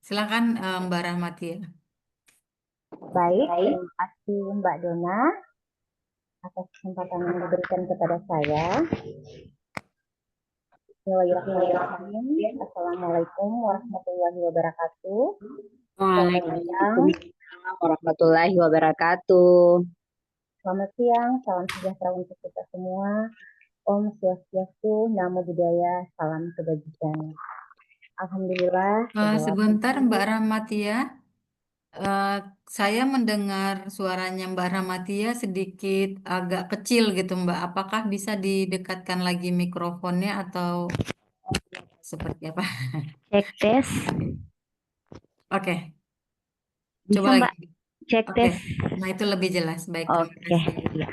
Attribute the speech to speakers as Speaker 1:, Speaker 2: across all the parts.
Speaker 1: Silakan Mbak Rahmatia.
Speaker 2: Baik, terima kasih Mbak Dona atas kesempatan yang diberikan kepada saya. Bismillahirrahmanirrahim. Assalamualaikum warahmatullahi wabarakatuh. Selamat siang,
Speaker 3: Waalaikumsalam warahmatullahi wabarakatuh.
Speaker 2: selamat siang, salam sejahtera untuk kita semua. Om Swastiastu, Namo Buddhaya, salam kebajikan. Alhamdulillah,
Speaker 1: Sebentar Mbak Rahmatia. Eh, saya mendengar suaranya Mbak Rahmatia sedikit agak kecil gitu Mbak. Apakah bisa didekatkan lagi mikrofonnya atau seperti apa?
Speaker 2: cek tes.
Speaker 1: Oke, coba
Speaker 2: Bisa
Speaker 1: lagi.
Speaker 2: Mbak, cek
Speaker 1: Oke,
Speaker 2: tes.
Speaker 1: nah itu lebih jelas. Baik, terima
Speaker 2: Oke,
Speaker 1: kasih.
Speaker 2: ya.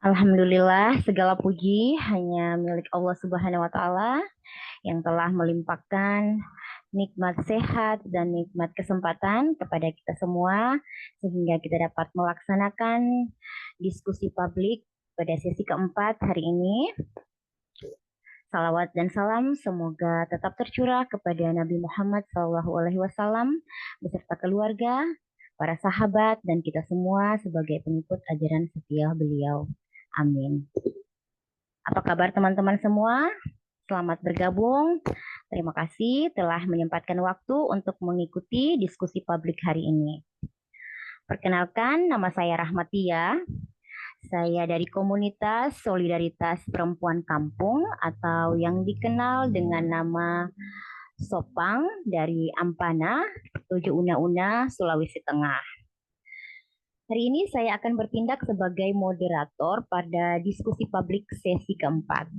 Speaker 2: Alhamdulillah, segala puji hanya milik Allah Subhanahu wa Ta'ala yang telah melimpahkan nikmat sehat dan nikmat kesempatan kepada kita semua sehingga kita dapat melaksanakan diskusi publik pada sesi keempat hari ini. Salawat dan salam semoga tetap tercurah kepada Nabi Muhammad SAW beserta keluarga, para sahabat, dan kita semua sebagai pengikut ajaran setia beliau. Amin. Apa kabar teman-teman semua? Selamat bergabung. Terima kasih telah menyempatkan waktu untuk mengikuti diskusi publik hari ini. Perkenalkan, nama saya Rahmatia. Saya dari komunitas Solidaritas Perempuan Kampung atau yang dikenal dengan nama Sopang dari Ampana, Tojo Una-Una, Sulawesi Tengah. Hari ini saya akan bertindak sebagai moderator pada diskusi publik sesi keempat.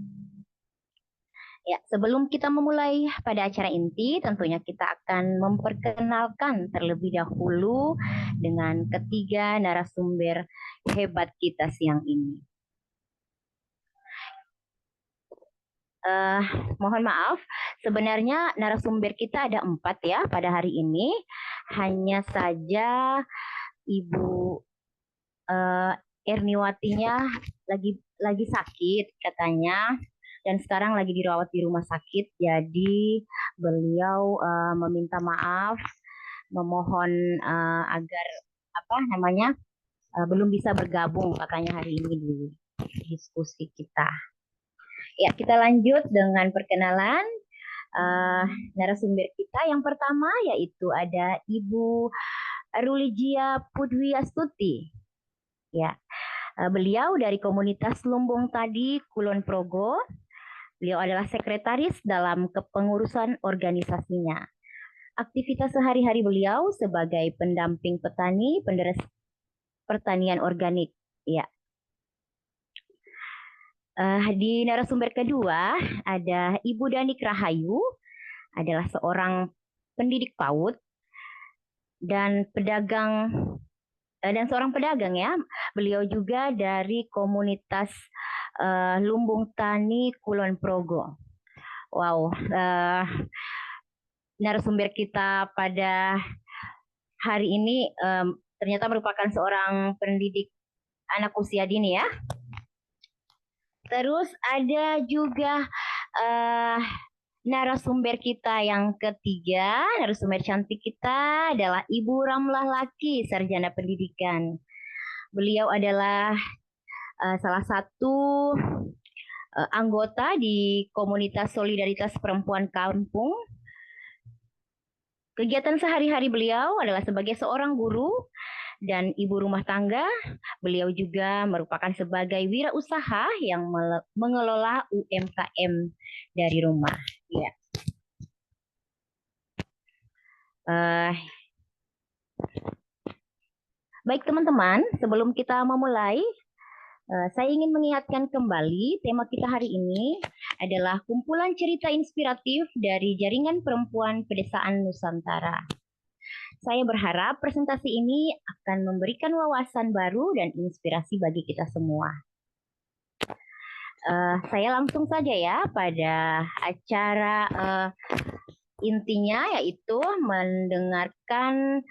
Speaker 2: Ya, sebelum kita memulai pada acara inti, tentunya kita akan memperkenalkan terlebih dahulu dengan ketiga narasumber hebat kita siang ini. Mohon maaf, sebenarnya narasumber kita ada 4 ya pada hari ini. Hanya saja Ibu Erniwatinya lagi sakit katanya dan sekarang lagi dirawat di rumah sakit. Jadi beliau meminta maaf, memohon agar belum bisa bergabung katanya hari ini di diskusi kita. Ya, kita lanjut dengan perkenalan narasumber kita. Yang pertama yaitu ada Ibu Rulijia Pudwiastuti. Ya, beliau dari komunitas Lumbung Tadi Kulon Progo. Beliau adalah sekretaris dalam kepengurusan organisasinya. Aktivitas sehari-hari beliau sebagai pendamping petani, penderes pertanian organik. Ya. Di narasumber kedua ada Ibu Danik Rahayu, adalah seorang pendidik PAUD dan seorang pedagang ya. Beliau juga dari komunitas Lumbung Tani Kulon Progo. Wow, narasumber kita pada hari ini ternyata merupakan seorang pendidik anak usia dini ya. Terus ada juga narasumber kita yang ketiga, narasumber cantik kita adalah Ibu Ramlah Laki, sarjana pendidikan. Beliau adalah salah satu anggota di komunitas Solidaritas Perempuan Kampung. Kegiatan sehari-hari beliau adalah sebagai seorang guru dan ibu rumah tangga. Beliau juga merupakan sebagai wirausaha yang mengelola UMKM dari rumah. Ya. Baik teman-teman, sebelum kita memulai, saya ingin mengingatkan kembali tema kita hari ini adalah kumpulan cerita inspiratif dari Jaringan Perempuan Pedesaan Nusantara. Saya berharap presentasi ini akan memberikan wawasan baru dan inspirasi bagi kita semua. Saya langsung saja ya pada acara intinya, yaitu mendengarkan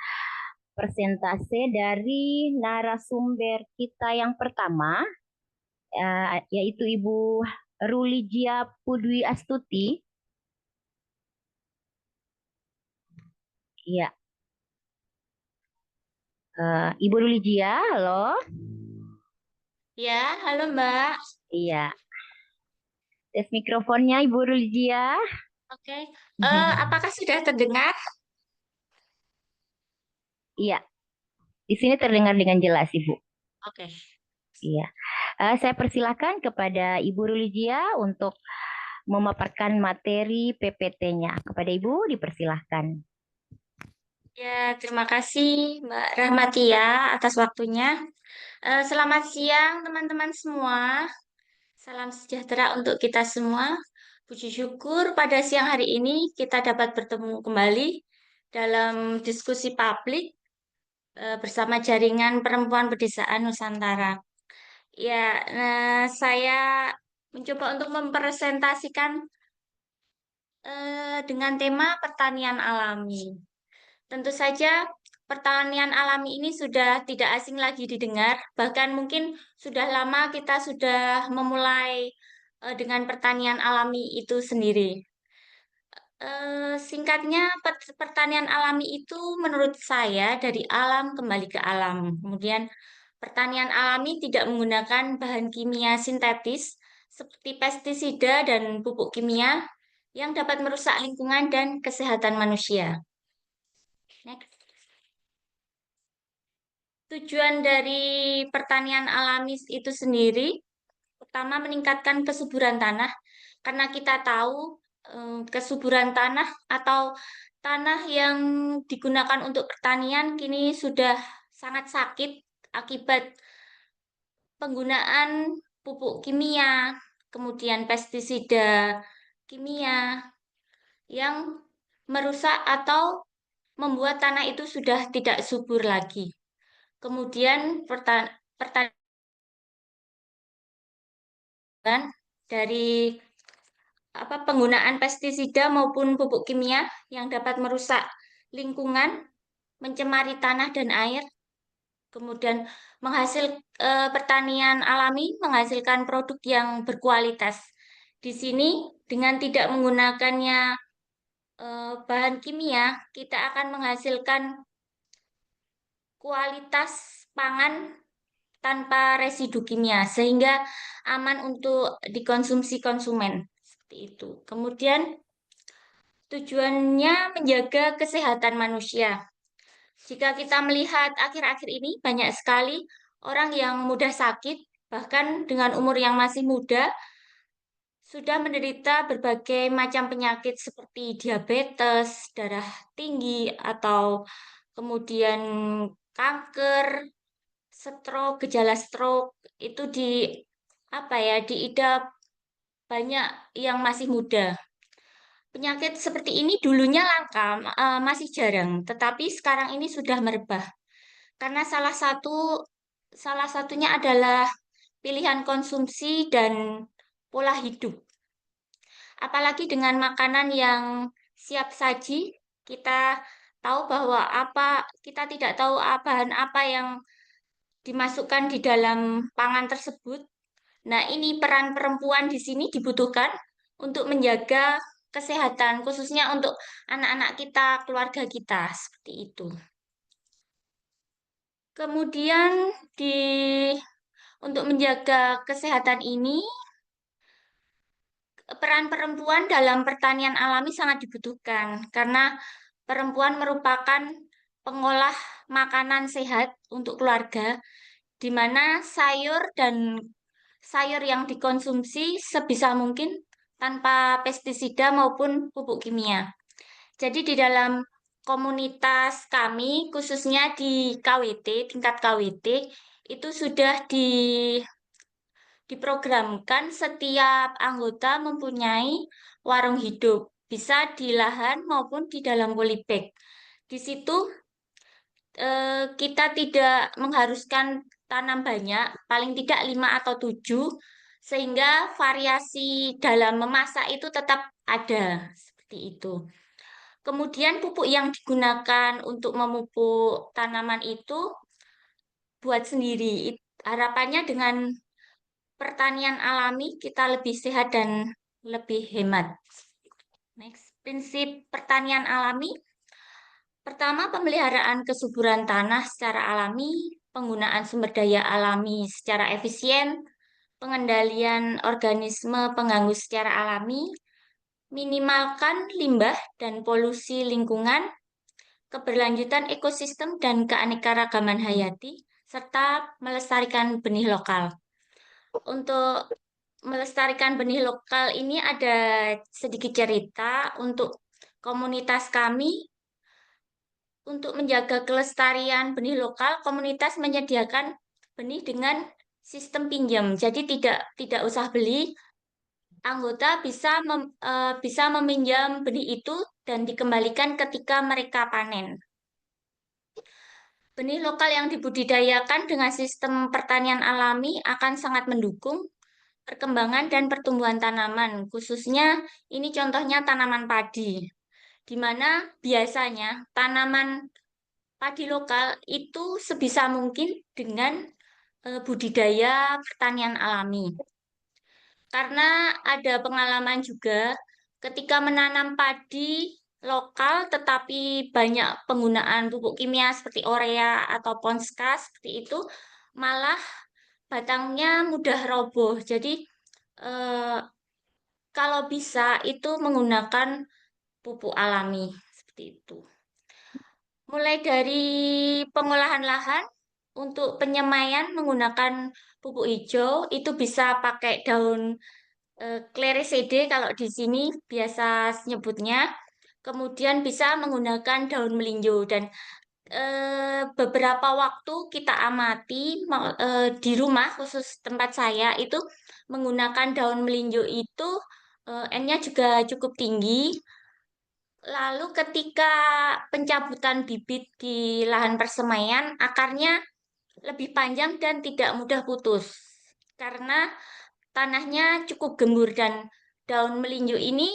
Speaker 2: presentase dari narasumber kita yang pertama, yaitu Ibu Rulijia Pudwi Astuti. Iya, Ibu Rulijia, halo.
Speaker 4: Ya, halo Mbak.
Speaker 2: Iya, tes mikrofonnya Ibu Rulijia.
Speaker 4: Oke, apakah sudah terdengar?
Speaker 2: Iya, di sini terdengar dengan jelas, Ibu.
Speaker 4: Oke.
Speaker 2: Iya. Saya persilakan kepada Ibu Rulijia untuk memaparkan materi PPT-nya. Kepada Ibu dipersilahkan.
Speaker 4: Ya, terima kasih Mbak Rahmatia atas waktunya. Selamat siang teman-teman semua. Salam sejahtera untuk kita semua. Puji syukur pada siang hari ini kita dapat bertemu kembali dalam diskusi publik bersama Jaringan Perempuan Pedesaan Nusantara. Ya, saya mencoba untuk mempresentasikan dengan tema pertanian alami. Tentu saja pertanian alami ini sudah tidak asing lagi didengar, bahkan mungkin sudah lama kita sudah memulai dengan pertanian alami itu sendiri. Singkatnya, pertanian alami itu menurut saya dari alam kembali ke alam. Kemudian pertanian alami tidak menggunakan bahan kimia sintetis seperti pestisida dan pupuk kimia yang dapat merusak lingkungan dan kesehatan manusia. Next. Tujuan dari pertanian alami itu sendiri, pertama meningkatkan kesuburan tanah, karena kita tahu kesuburan tanah atau tanah yang digunakan untuk pertanian kini sudah sangat sakit akibat penggunaan pupuk kimia, kemudian pestisida kimia yang merusak atau membuat tanah itu sudah tidak subur lagi. Kemudian pertanian dari penggunaan pestisida maupun pupuk kimia yang dapat merusak lingkungan, mencemari tanah dan air, kemudian pertanian alami menghasilkan produk yang berkualitas. Di sini dengan tidak menggunakannya bahan kimia, kita akan menghasilkan kualitas pangan tanpa residu kimia sehingga aman untuk dikonsumsi konsumen. Seperti itu. Kemudian tujuannya menjaga kesehatan manusia. Jika kita melihat akhir-akhir ini banyak sekali orang yang mudah sakit, bahkan dengan umur yang masih muda sudah menderita berbagai macam penyakit seperti diabetes, darah tinggi, atau kemudian kanker, stroke, gejala stroke itu diidap banyak yang masih muda. Penyakit seperti ini dulunya langka, masih jarang, tetapi sekarang ini sudah merebah. Karena salah satunya adalah pilihan konsumsi dan pola hidup. Apalagi dengan makanan yang siap saji, kita tahu bahwa kita tidak tahu bahan apa yang dimasukkan di dalam pangan tersebut. Nah, ini peran perempuan di sini dibutuhkan untuk menjaga kesehatan, khususnya untuk anak-anak kita, keluarga kita, seperti itu. Kemudian untuk menjaga kesehatan ini, peran perempuan dalam pertanian alami sangat dibutuhkan karena perempuan merupakan pengolah makanan sehat untuk keluarga, di mana sayur yang dikonsumsi sebisa mungkin tanpa pestisida maupun pupuk kimia. Jadi di dalam komunitas kami, khususnya di KWT, tingkat KWT, itu sudah diprogramkan setiap anggota mempunyai warung hidup, bisa di lahan maupun di dalam polybag. Di situ kita tidak mengharuskan tanam banyak, paling tidak 5 atau 7, sehingga variasi dalam memasak itu tetap ada, seperti itu. Kemudian pupuk yang digunakan untuk memupuk tanaman itu buat sendiri. Harapannya dengan pertanian alami, kita lebih sehat dan lebih hemat. Next, prinsip pertanian alami. Pertama, pemeliharaan kesuburan tanah secara alami, penggunaan sumber daya alami secara efisien, pengendalian organisme pengganggu secara alami, minimalkan limbah dan polusi lingkungan, keberlanjutan ekosistem dan keanekaragaman hayati, serta melestarikan benih lokal. Untuk melestarikan benih lokal ini ada sedikit cerita untuk komunitas kami. Untuk menjaga kelestarian benih lokal, komunitas menyediakan benih dengan sistem pinjam. Jadi tidak usah beli, anggota bisa meminjam benih itu dan dikembalikan ketika mereka panen. Benih lokal yang dibudidayakan dengan sistem pertanian alami akan sangat mendukung perkembangan dan pertumbuhan tanaman, khususnya ini contohnya tanaman padi, di mana biasanya tanaman padi lokal itu sebisa mungkin dengan budidaya pertanian alami. Karena ada pengalaman juga ketika menanam padi lokal tetapi banyak penggunaan pupuk kimia seperti urea atau Ponskas seperti itu, malah batangnya mudah roboh. Jadi eh, kalau bisa itu menggunakan pupuk alami seperti itu. Mulai dari pengolahan lahan untuk penyemaian menggunakan pupuk hijau itu bisa pakai daun Clerecidea kalau di sini biasa nyebutnya. Kemudian bisa menggunakan daun melinjo dan beberapa waktu kita amati di rumah khusus tempat saya itu menggunakan daun melinjo itu N-nya juga cukup tinggi. Lalu ketika pencabutan bibit di lahan persemaian, akarnya lebih panjang dan tidak mudah putus karena tanahnya cukup gembur dan daun melinjo ini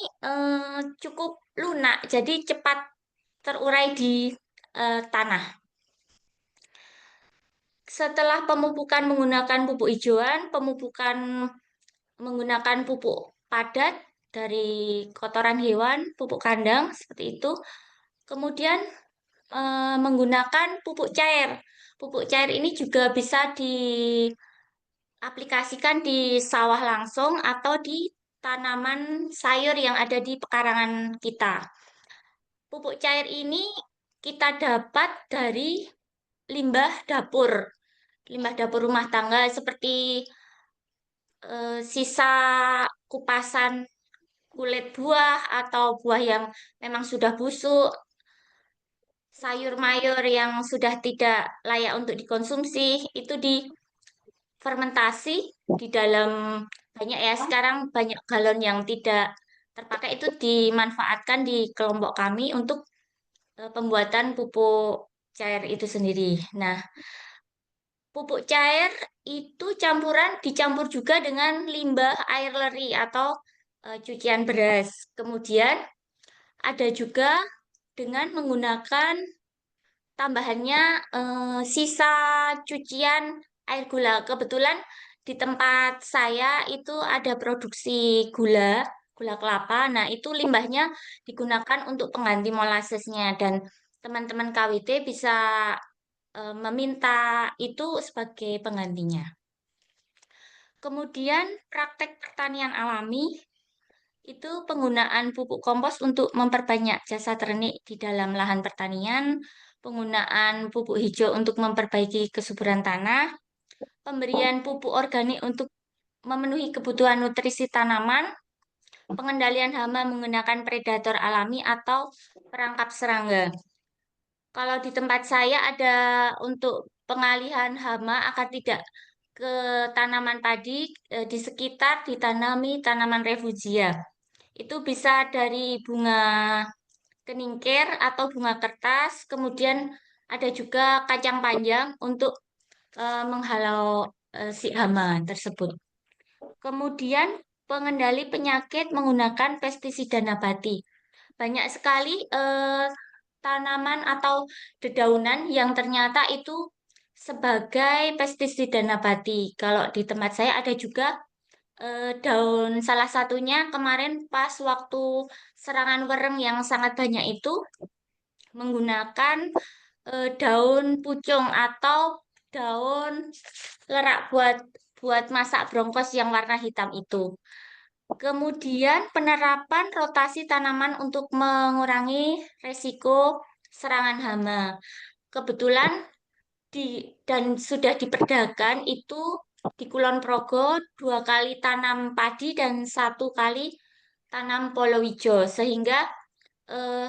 Speaker 4: cukup lunak, jadi cepat terurai di tanah. Setelah pemupukan menggunakan pupuk hijauan, pemupukan menggunakan pupuk padat dari kotoran hewan, pupuk kandang seperti itu. Kemudian menggunakan pupuk cair. Pupuk cair ini juga bisa diaplikasikan di sawah langsung atau di tanaman sayur yang ada di pekarangan kita. Pupuk cair ini kita dapat dari limbah dapur. Limbah dapur rumah tangga seperti sisa kupasan kulit buah atau buah yang memang sudah busuk, sayur mayur yang sudah tidak layak untuk dikonsumsi, itu difermentasi di dalam banyak ya sekarang banyak galon yang tidak terpakai itu dimanfaatkan di kelompok kami untuk pembuatan pupuk cair itu sendiri. Nah, pupuk cair itu dicampur juga dengan limbah air leri atau cucian beras. Kemudian ada juga dengan menggunakan tambahannya sisa cucian air gula. Kebetulan di tempat saya itu ada produksi gula kelapa. Nah, itu limbahnya digunakan untuk pengganti molasesnya dan teman-teman KWT bisa meminta itu sebagai penggantinya. Kemudian praktek pertanian alami itu penggunaan pupuk kompos untuk memperbanyak jasad renik di dalam lahan pertanian, penggunaan pupuk hijau untuk memperbaiki kesuburan tanah, pemberian pupuk organik untuk memenuhi kebutuhan nutrisi tanaman, pengendalian hama menggunakan predator alami atau perangkap serangga. Kalau di tempat saya ada untuk pengalihan hama agar tidak ke tanaman padi, di sekitar ditanami tanaman refugia. Itu bisa dari bunga keningkir atau bunga kertas, kemudian ada juga kacang panjang untuk menghalau si hama tersebut. Kemudian pengendali penyakit menggunakan pestisida nabati. Banyak sekali tanaman atau dedaunan yang ternyata itu sebagai pestisida nabati. Kalau di tempat saya ada juga daun, salah satunya kemarin pas waktu serangan wereng yang sangat banyak itu menggunakan daun pucung atau daun lerak buat buat masak bronkos yang warna hitam itu. Kemudian penerapan rotasi tanaman untuk mengurangi resiko serangan hama. Kebetulan dan sudah diperdakan itu di Kulon Progo 2 kali tanam padi dan 1 kali tanam palawija sehingga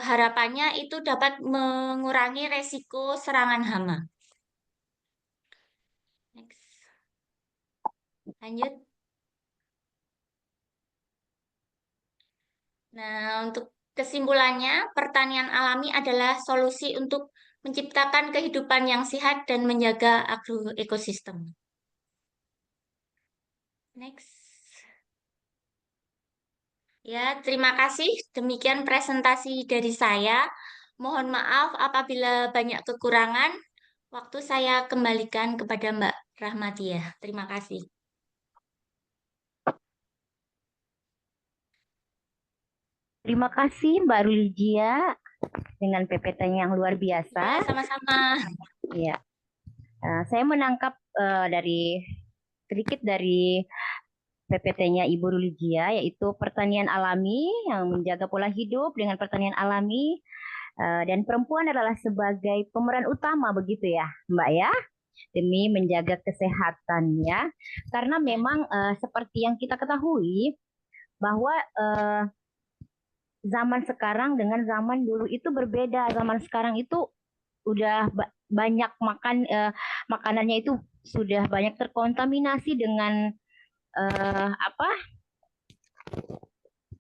Speaker 4: harapannya itu dapat mengurangi resiko serangan hama. Next. Lanjut. Nah, untuk kesimpulannya, pertanian alami adalah solusi untuk menciptakan kehidupan yang sehat dan menjaga agroekosistem. Next. Ya, terima kasih. Demikian presentasi dari saya. Mohon maaf apabila banyak kekurangan. Waktu saya kembalikan kepada Mbak Rahmatia. Terima kasih.
Speaker 2: Terima kasih Mbak Rulijia dengan PPT-nya yang luar
Speaker 4: Ya,
Speaker 2: biasa.
Speaker 4: sama-sama.
Speaker 2: Ya, saya menangkap sedikit dari PPT-nya Ibu Rulijia, yaitu pertanian alami yang menjaga pola hidup dengan pertanian alami, dan perempuan adalah sebagai pemeran utama begitu ya, Mbak ya, demi menjaga kesehatan ya. Karena memang seperti yang kita ketahui bahwa zaman sekarang dengan zaman dulu itu berbeda. Zaman sekarang itu udah banyak makanannya itu sudah banyak terkontaminasi dengan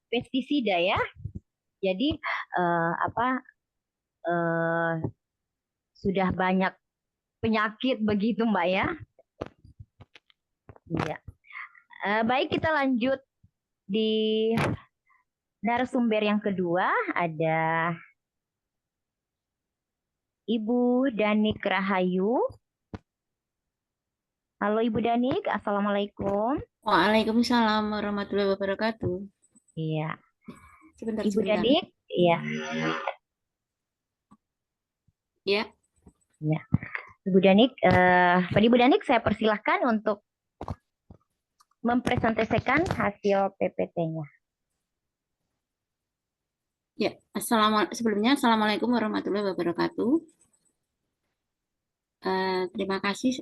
Speaker 2: pestisida ya. Jadi sudah banyak penyakit begitu Mbak ya. Iya. Baik, kita lanjut di narasumber yang kedua, ada Ibu Danik Rahayu. Halo Ibu Danik, Assalamualaikum.
Speaker 5: Waalaikumsalam warahmatullahi wabarakatuh.
Speaker 2: Iya.
Speaker 5: Sebentar,
Speaker 2: Ibu
Speaker 5: sebentar.
Speaker 2: Danik, iya.
Speaker 5: Ya.
Speaker 2: Ya. Ibu Danik, pada Ibu Danik saya persilahkan untuk mempresentasikan hasil PPT-nya.
Speaker 5: Ya, sebelumnya Assalamualaikum warahmatullahi wabarakatuh. Terima kasih.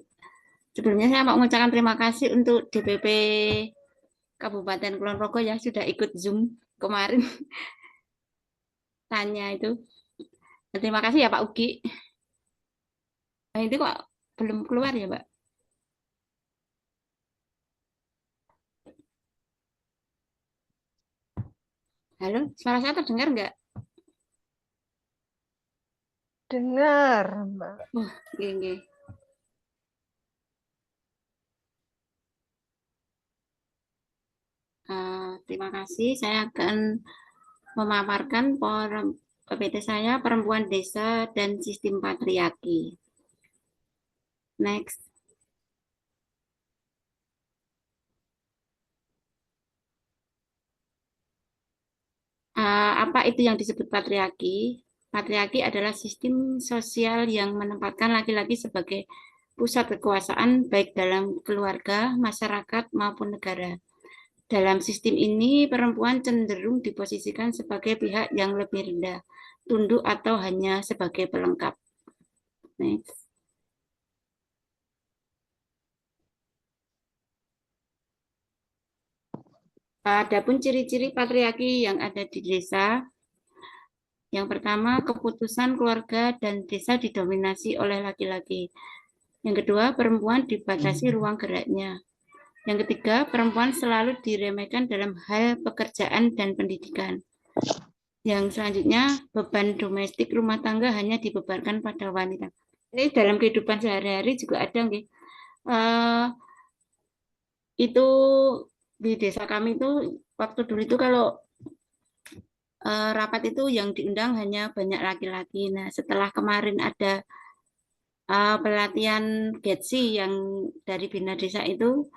Speaker 5: Sebelumnya saya mau mengucapkan terima kasih untuk DPP Kabupaten Kulon Progo yang sudah ikut Zoom kemarin. Tanya itu. Terima kasih ya Pak Ugi. Nah, itu kok belum keluar ya Mbak? Halo, suara saya terdengar nggak?
Speaker 6: Dengar, Mbak.
Speaker 5: Oke. Terima kasih. Saya akan memaparkan PPT saya Perempuan Desa dan Sistem Patriarki. Next. Apa itu yang disebut patriarki? Patriarki adalah sistem sosial yang menempatkan laki-laki sebagai pusat kekuasaan baik dalam keluarga, masyarakat, maupun negara. Dalam sistem ini, perempuan cenderung diposisikan sebagai pihak yang lebih rendah, tunduk atau hanya sebagai pelengkap. Next. Adapun ciri-ciri patriarki yang ada di desa, yang pertama, keputusan keluarga dan desa didominasi oleh laki-laki. Yang kedua, perempuan dibatasi ruang geraknya. Yang ketiga, perempuan selalu diremehkan dalam hal pekerjaan dan pendidikan. Yang selanjutnya, beban domestik rumah tangga hanya dibebankan pada wanita. Ini dalam kehidupan sehari-hari juga ada, nggih. Itu di desa kami itu waktu dulu itu kalau rapat itu yang diundang hanya banyak laki-laki. Nah, setelah kemarin ada pelatihan GETSI yang dari Bina Desa itu,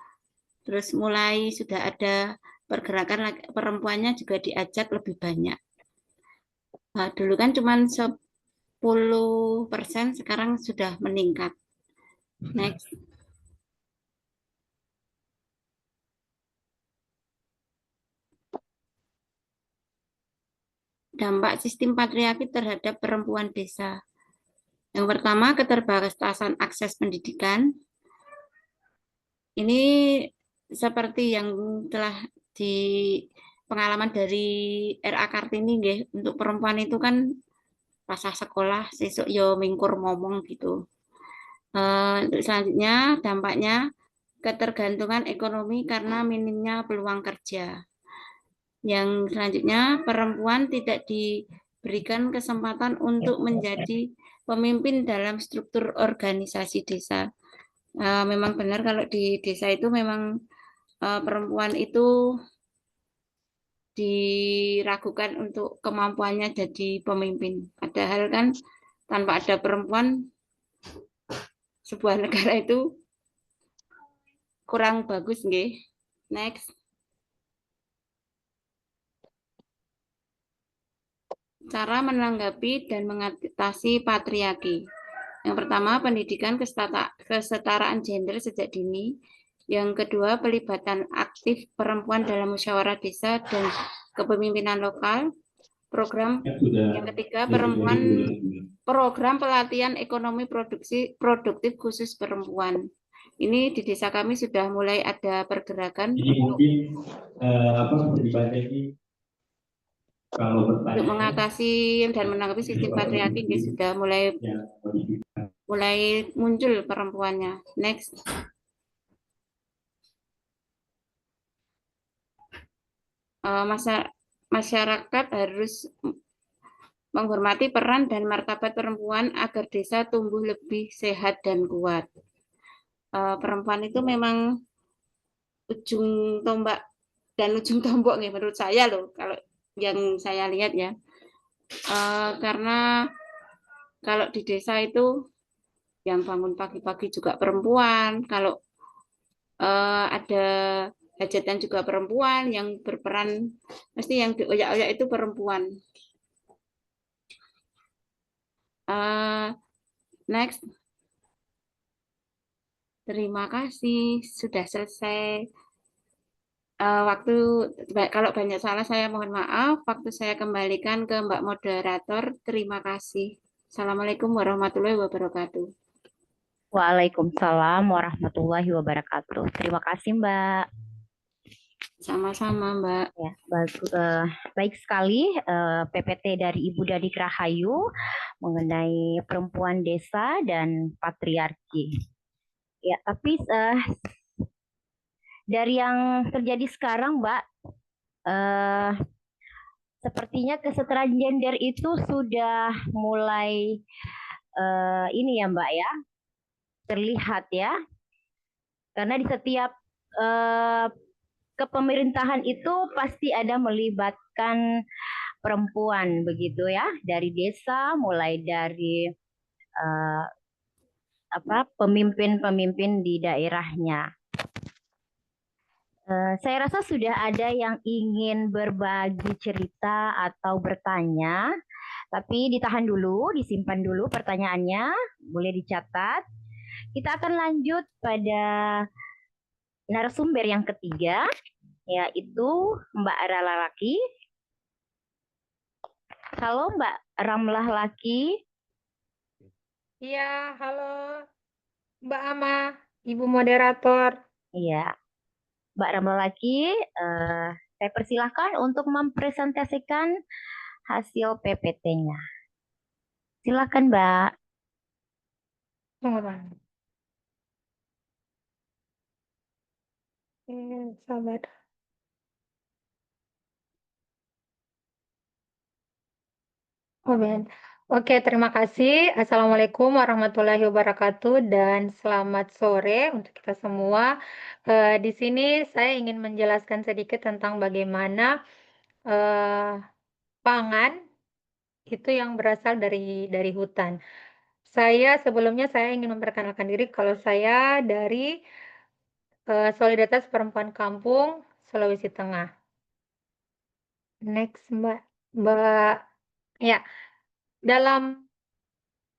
Speaker 5: terus mulai sudah ada pergerakan perempuannya juga diajak lebih banyak. Dulu kan cuma 10%, sekarang sudah meningkat. Next. Dampak sistem patriarki terhadap perempuan desa. Yang pertama, keterbatasan akses pendidikan. Ini seperti yang telah di pengalaman dari RA Kartini, nggih, untuk perempuan itu kan pasah sekolah, sesuk yo mingkur ngomong gitu. Untuk selanjutnya, dampaknya ketergantungan ekonomi karena minimnya peluang kerja. Yang selanjutnya, perempuan tidak diberikan kesempatan untuk menjadi pemimpin dalam struktur organisasi desa. Memang benar kalau di desa itu memang perempuan itu diragukan untuk kemampuannya jadi pemimpin. Padahal kan tanpa ada perempuan, sebuah negara itu kurang bagus, nggih. Next. Cara menanggapi dan mengatasi patriarki. Yang pertama, pendidikan kesetaraan gender sejak dini. Yang kedua, pelibatan aktif perempuan dalam musyawarah desa dan kepemimpinan lokal. Yang ketiga, program pelatihan ekonomi produktif khusus perempuan. Ini di desa kami sudah mulai ada pergerakan untuk mengatasi dan menanggapi sistem patriarki. Ini sudah mulai muncul perempuannya. Next. Masyarakat harus menghormati peran dan martabat perempuan agar desa tumbuh lebih sehat dan kuat. Perempuan itu memang ujung tombak dan ujung tombak nih menurut saya loh, kalau yang saya lihat ya. Karena kalau di desa itu yang bangun pagi-pagi juga perempuan, kalau ada hajatan juga perempuan, yang berperan mesti yang dioyak-oyak itu perempuan. Next. Terima kasih, sudah selesai. Waktu kalau banyak salah saya mohon maaf. Waktu saya kembalikan ke Mbak Moderator. Terima kasih. Assalamualaikum warahmatullahi wabarakatuh.
Speaker 2: Waalaikumsalam warahmatullahi wabarakatuh. Terima kasih, Mbak.
Speaker 5: Sama-sama, Mbak.
Speaker 2: Ya, baik sekali PPT dari Ibu Dadi Rahayu mengenai perempuan desa dan patriarki. Ya, tapi dari yang terjadi sekarang, Mbak, sepertinya kesetaraan gender itu sudah mulai ini ya, Mbak ya, terlihat ya, karena di setiap kepemerintahan itu pasti ada melibatkan perempuan begitu ya, dari desa, mulai dari pemimpin-pemimpin di daerahnya. Saya rasa sudah ada yang ingin berbagi cerita atau bertanya, tapi ditahan dulu, disimpan dulu pertanyaannya, boleh dicatat. Kita akan lanjut pada narasumber yang ketiga, yaitu Mbak Rala Laki. Halo Mbak Ramlah Laki.
Speaker 6: Iya, halo Mbak Ama, Ibu Moderator.
Speaker 2: Iya, Mbak Ramlah Laki, saya persilahkan untuk mempresentasikan hasil PPT-nya. Silakan Mbak.
Speaker 6: Tunggu, Bang. Sabar. Oh, Ben. Oke, terima kasih. Assalamualaikum warahmatullahi wabarakatuh dan selamat sore untuk kita semua. Di sini saya ingin menjelaskan sedikit tentang bagaimana pangan itu yang berasal dari hutan. Sebelumnya saya ingin memperkenalkan diri kalau saya dari Solidaritas Perempuan Kampung, Sulawesi Tengah. Next, Mbak. Mbak, ya, dalam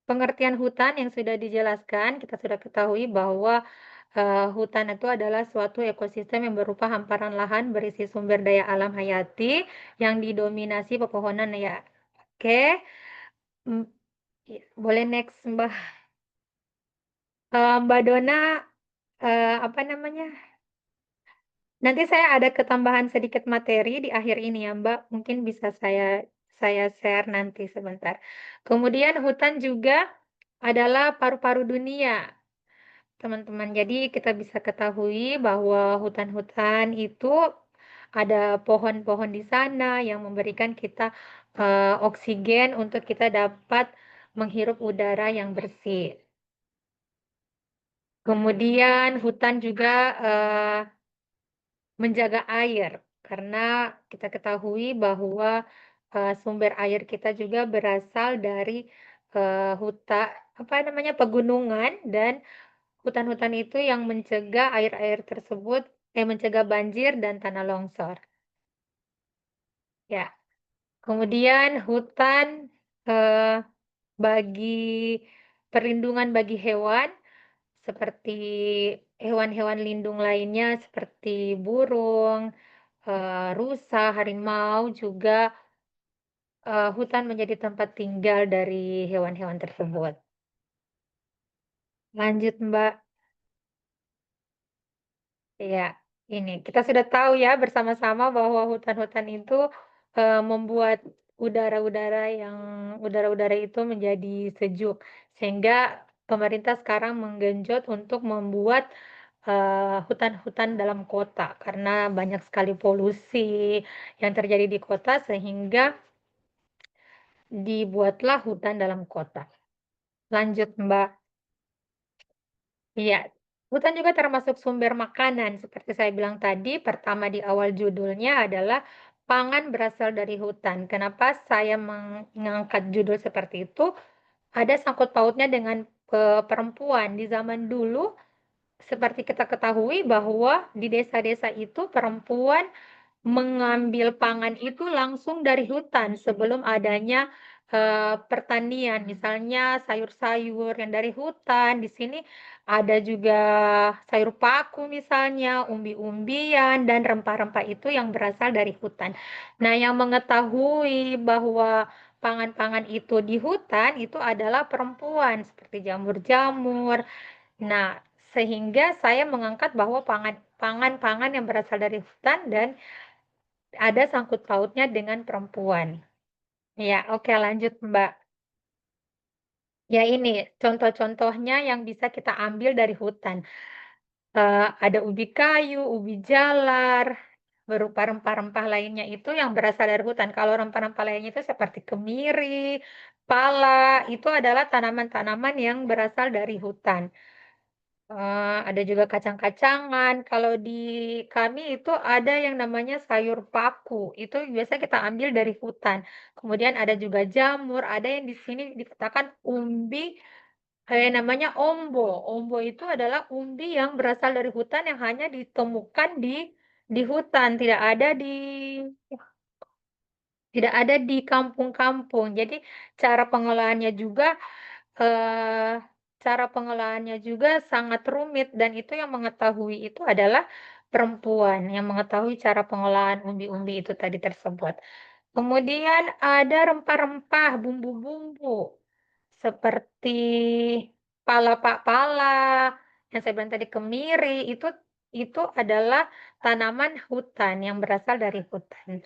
Speaker 6: pengertian hutan yang sudah dijelaskan, kita sudah ketahui bahwa hutan itu adalah suatu ekosistem yang berupa hamparan lahan berisi sumber daya alam hayati yang didominasi pepohonan ya. Oke. Mm, ya, boleh next, Mbak. Mbak Dona, apa namanya? Nanti saya ada ketambahan sedikit materi di akhir ini ya, Mbak. Mungkin bisa saya share nanti sebentar. Kemudian hutan juga adalah paru-paru dunia, teman-teman. Jadi kita bisa ketahui bahwa hutan-hutan itu ada pohon-pohon di sana yang memberikan kita oksigen untuk kita dapat menghirup udara yang bersih. Kemudian hutan juga menjaga air, karena kita ketahui bahwa sumber air kita juga berasal dari apa namanya, pegunungan, dan hutan-hutan itu yang mencegah air-air tersebut, mencegah banjir dan tanah longsor. Ya, kemudian hutan eh, bagi perlindungan bagi hewan seperti hewan-hewan lindung lainnya seperti burung, rusa, harimau juga hutan menjadi tempat tinggal dari hewan-hewan tersebut. Lanjut, Mbak. Ya, ini kita sudah tahu ya bersama-sama bahwa hutan-hutan itu membuat udara-udara itu menjadi sejuk, sehingga pemerintah sekarang menggenjot untuk membuat hutan-hutan dalam kota karena banyak sekali polusi yang terjadi di kota, sehingga dibuatlah hutan dalam kota. Lanjut, Mbak. Iya, hutan juga termasuk sumber makanan. Seperti saya bilang tadi, pertama di awal judulnya adalah pangan berasal dari hutan. Kenapa saya mengangkat judul seperti itu? Ada sangkut pautnya dengan perempuan. Di zaman dulu, seperti kita ketahui bahwa di desa-desa itu perempuan mengambil pangan itu langsung dari hutan sebelum adanya pertanian, misalnya sayur-sayur yang dari hutan. Di sini ada juga sayur paku misalnya, umbi-umbian, dan rempah-rempah itu yang berasal dari hutan. Nah, yang mengetahui bahwa pangan-pangan itu di hutan itu adalah perempuan, seperti jamur-jamur. Nah, sehingga saya mengangkat bahwa pangan-pangan yang berasal dari hutan dan ada sangkut pautnya dengan perempuan. Ya, oke, lanjut, Mbak. Ya, ini contoh-contohnya yang bisa kita ambil dari hutan. Ada ubi kayu, ubi jalar, berupa rempah-rempah lainnya itu yang berasal dari hutan. Kalau rempah-rempah lainnya itu seperti kemiri, pala, itu adalah tanaman-tanaman yang berasal dari hutan. Ada juga kacang-kacangan. Kalau di kami itu ada yang namanya sayur paku, itu biasa kita ambil dari hutan. Kemudian ada juga jamur, ada yang di sini dikatakan umbi, namanya ombo. Ombo itu adalah umbi yang berasal dari hutan yang hanya ditemukan di hutan, tidak ada di kampung-kampung. Jadi cara pengolahannya juga eh, sangat rumit, dan itu yang mengetahui itu adalah perempuan yang mengetahui cara pengolahan umbi-umbi itu tadi tersebut. Kemudian ada rempah-rempah, bumbu-bumbu seperti pala, yang saya bilang tadi kemiri, itu adalah tanaman hutan yang berasal dari hutan.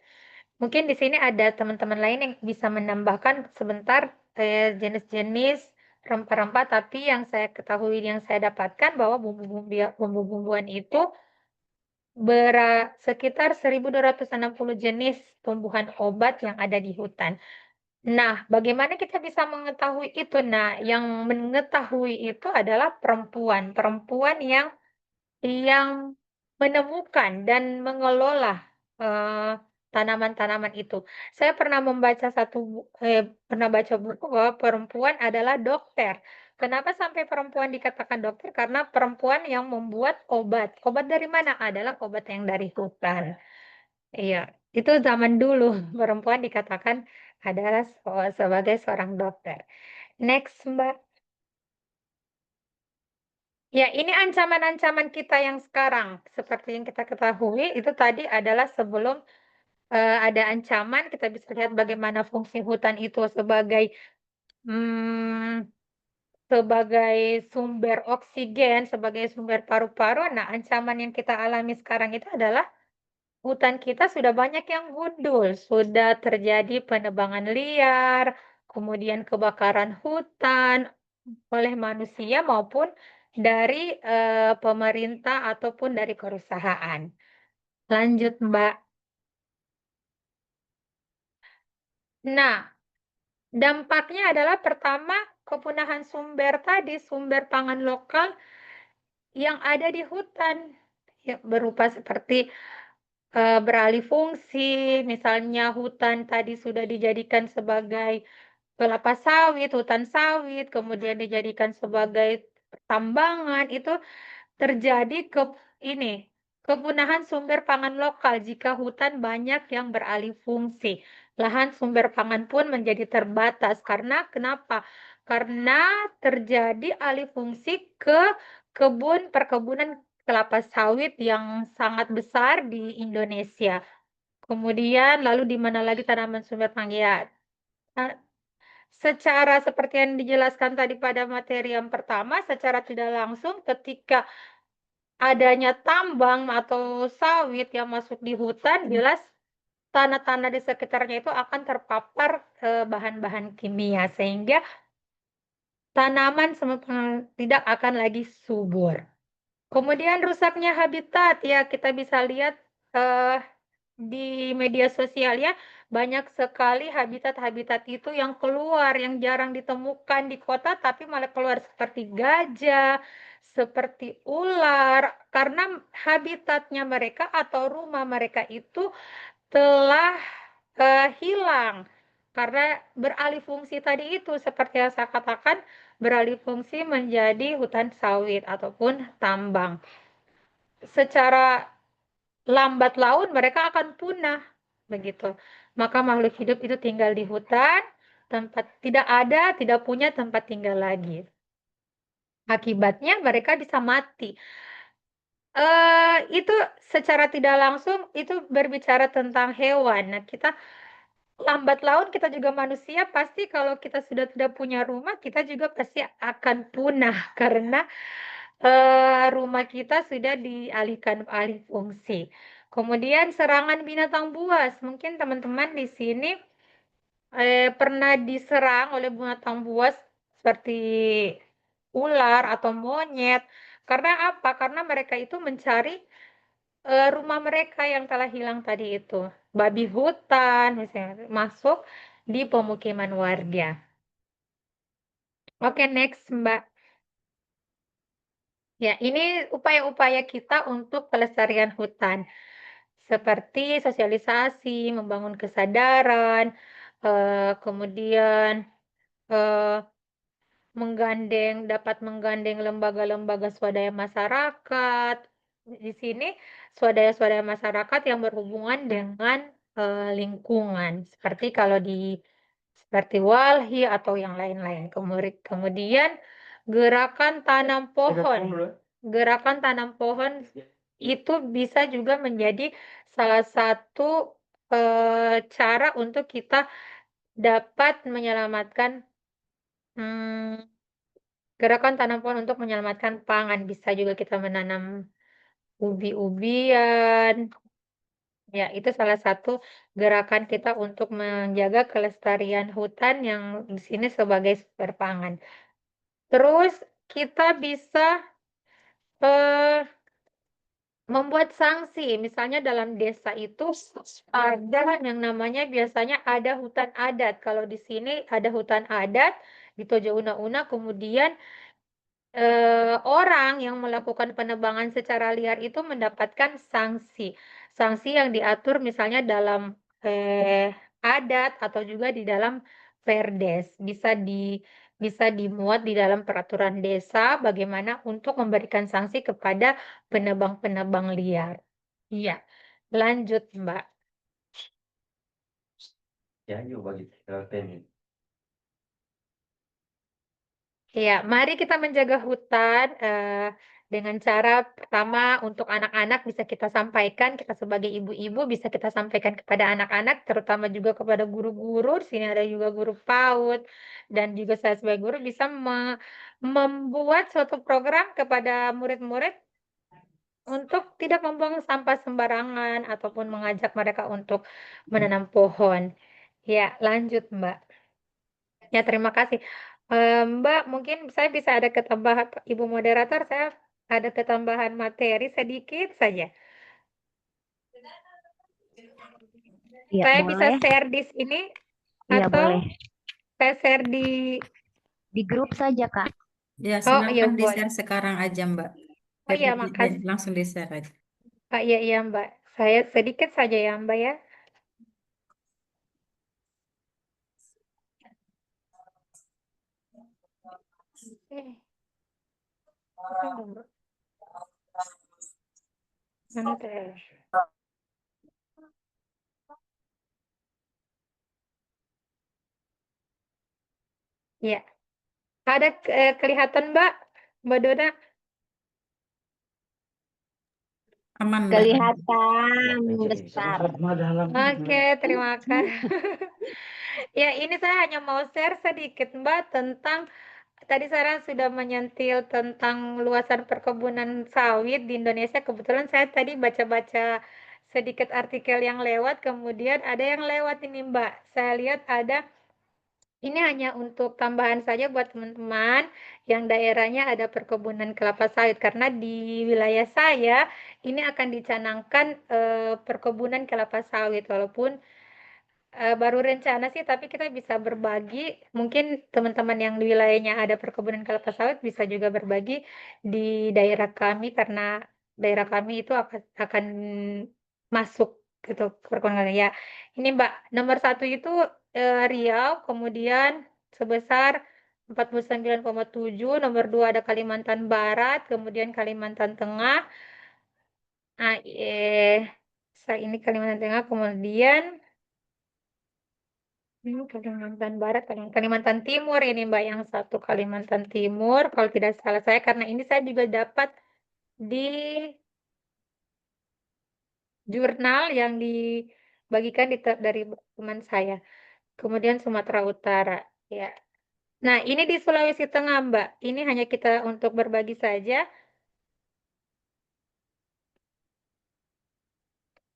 Speaker 6: Mungkin di sini ada teman-teman lain yang bisa menambahkan sebentar jenis-jenis rempah-rempah, tapi yang saya ketahui, yang saya dapatkan bahwa bumbu-bumbuan itu sekitar 1.260 jenis tumbuhan obat yang ada di hutan. Nah, bagaimana kita bisa mengetahui itu? Nah, yang mengetahui itu adalah perempuan. Perempuan yang menemukan dan mengelola tanaman-tanaman itu. Saya pernah pernah baca buku bahwa perempuan adalah dokter. Kenapa sampai perempuan dikatakan dokter? Karena perempuan yang membuat obat. Obat dari mana? Adalah obat yang dari hutan. Iya, itu zaman dulu perempuan dikatakan adalah sebagai seorang dokter. Next, Mbak. Ya, ini ancaman-ancaman kita yang sekarang. Seperti yang kita ketahui, itu tadi adalah sebelum ada ancaman, kita bisa lihat bagaimana fungsi hutan itu hmm, sebagai sumber oksigen, sebagai sumber paru-paru. Nah, ancaman yang kita alami sekarang itu adalah hutan kita sudah banyak yang gundul, sudah terjadi penebangan liar, kemudian kebakaran hutan oleh manusia maupun dari pemerintah ataupun dari perusahaan. Lanjut, Mbak. Nah, dampaknya adalah pertama, kepunahan sumber tadi, sumber pangan lokal yang ada di hutan. Ya, berupa seperti beralih fungsi, misalnya hutan tadi sudah dijadikan sebagai kelapa sawit, hutan sawit, kemudian dijadikan sebagai pertambangan, itu terjadi ini kepunahan sumber pangan lokal jika hutan banyak yang beralih fungsi. Lahan sumber pangan pun menjadi terbatas. Karena kenapa? Karena terjadi alih fungsi ke perkebunan kelapa sawit yang sangat besar di Indonesia. Kemudian lalu di mana lagi tanaman sumber pangan? Ya, secara seperti yang dijelaskan tadi pada materi yang pertama, secara tidak langsung ketika adanya tambang atau sawit yang masuk di hutan, jelas tanah-tanah di sekitarnya itu akan terpapar bahan-bahan kimia sehingga tanaman tidak akan lagi subur. Kemudian rusaknya habitat, ya kita bisa lihat di media sosial ya, banyak sekali habitat-habitat itu yang keluar, yang jarang ditemukan di kota, tapi malah keluar seperti gajah, seperti ular, karena habitatnya mereka atau rumah mereka itu telah hilang. Karena beralih fungsi tadi itu, seperti yang saya katakan, beralih fungsi menjadi hutan sawit ataupun tambang. Secara lambat laun mereka akan punah, begitu. Maka makhluk hidup itu tinggal di hutan, tidak punya tempat tinggal lagi. Akibatnya mereka bisa mati. Itu secara tidak langsung itu berbicara tentang hewan. Nah, kita lambat laun kita juga manusia pasti kalau kita sudah tidak punya rumah, kita juga pasti akan punah karena rumah kita sudah dialihkan alih fungsi. Kemudian serangan binatang buas. Mungkin teman-teman di sini pernah diserang oleh binatang buas seperti ular atau monyet. Karena apa? Karena mereka itu mencari rumah mereka yang telah hilang tadi itu. Babi hutan misalnya masuk di pemukiman warga. Oke, next, Mbak. Ya, ini upaya-upaya kita untuk pelestarian hutan. Seperti sosialisasi, membangun kesadaran, kemudian eh, dapat menggandeng lembaga-lembaga swadaya masyarakat. Di sini swadaya-swadaya masyarakat yang berhubungan dengan lingkungan, seperti kalau seperti Walhi atau yang lain-lain. Kemudian gerakan tanam pohon. Gerakan tanam pohon itu bisa juga menjadi salah satu cara untuk kita dapat menyelamatkan gerakan tanam pohon untuk menyelamatkan pangan. Bisa juga kita menanam ubi-ubian. Ya, itu salah satu gerakan kita untuk menjaga kelestarian hutan yang di sini sebagai sumber pangan. Terus kita bisa membuat sanksi. Misalnya dalam desa itu ada yang namanya biasanya ada hutan adat. Kalau di sini ada hutan adat di Tojo Una-Una, kemudian orang yang melakukan penebangan secara liar itu mendapatkan sanksi. Sanksi yang diatur misalnya dalam adat atau juga di dalam Perdes. Bisa dimuat di dalam peraturan desa bagaimana untuk memberikan sanksi kepada penebang-penebang liar. Iya, lanjut Mbak.
Speaker 7: Ya, yuk bagi teknik.
Speaker 6: Ya, mari kita menjaga hutan dengan cara pertama untuk anak-anak bisa kita sampaikan, kita sebagai ibu-ibu bisa kita sampaikan kepada anak-anak, terutama juga kepada guru-guru. Di sini ada juga guru PAUD dan juga saya sebagai guru bisa membuat suatu program kepada murid-murid untuk tidak membuang sampah sembarangan ataupun mengajak mereka untuk menanam pohon. Ya, lanjut Mbak. Ya, terima kasih. Mbak, mungkin saya bisa ada ketambahan, Ibu moderator, saya ada ketambahan materi sedikit saja.
Speaker 2: Iya,
Speaker 6: Saya bisa
Speaker 2: boleh.
Speaker 6: share di sini
Speaker 2: Iya,
Speaker 6: atau
Speaker 2: boleh.
Speaker 6: saya share di
Speaker 2: Di grup saja, Kak.
Speaker 1: Ya,
Speaker 6: Oh, iya
Speaker 1: silakan
Speaker 6: boleh.
Speaker 1: di-share sekarang aja, Mbak.
Speaker 6: Oh iya,
Speaker 1: PPT
Speaker 6: makasih.
Speaker 1: langsung di-share aja.
Speaker 6: Iya, iya Mbak. Saya sedikit saja ya Mbak ya. Eh, mana teh? Iya. Ada kelihatan Mbak? Mbak Dona?
Speaker 1: Aman, Mbak.
Speaker 3: Kelihatan
Speaker 7: Ya,
Speaker 3: besar.
Speaker 6: Oke, terima kasih. Ya, ini saya hanya mau share sedikit Mbak tentang tadi Sarah sudah menyentil tentang luasan perkebunan sawit di Indonesia. Kebetulan saya tadi baca-baca sedikit artikel yang lewat, kemudian ada yang lewat ini Mbak. Saya lihat ada, ini hanya untuk tambahan saja buat teman-teman yang daerahnya ada perkebunan kelapa sawit. Karena di wilayah saya ini akan dicanangkan perkebunan kelapa sawit. Walaupun baru rencana sih, tapi kita bisa berbagi. Mungkin teman-teman yang di wilayahnya ada perkebunan kelapa sawit bisa juga berbagi di daerah kami karena daerah kami itu akan masuk gitu perkebunan ya. Ini Mbak, nomor 1 itu Riau, kemudian sebesar 49,7, nomor 2 ada Kalimantan Barat, kemudian Kalimantan Tengah. Nah, ini Kalimantan Tengah, kemudian ini Kalimantan Barat, Kalimantan Timur ini Mbak, yang satu Kalimantan Timur, kalau tidak salah saya, karena ini saya juga dapat di jurnal yang dibagikan dari teman saya. Kemudian Sumatera Utara, ya. Nah, ini di Sulawesi Tengah Mbak, ini hanya kita untuk berbagi saja,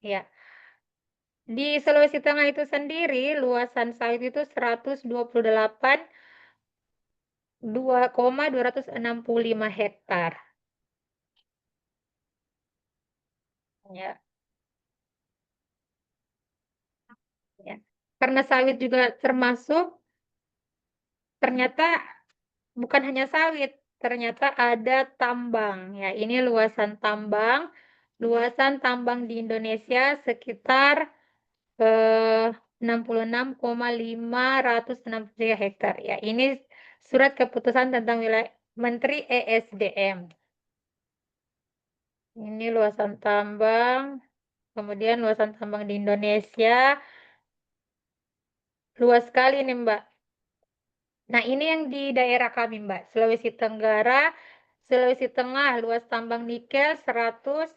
Speaker 6: ya. Di Sulawesi Tengah itu sendiri, luasan sawit itu 128,265 hektar. Ya, ya. Karena sawit juga termasuk, ternyata bukan hanya sawit, ternyata ada tambang. Ya, ini luasan tambang. Luasan tambang di Indonesia sekitar 66,563 hektar. Ya, ini surat keputusan tentang wilayah Menteri ESDM. Ini luasan tambang. Kemudian luasan tambang di Indonesia luas sekali nih, Mbak. Nah, ini yang di daerah kami, Mbak. Sulawesi Tenggara, Sulawesi Tengah, luas tambang nikel 100.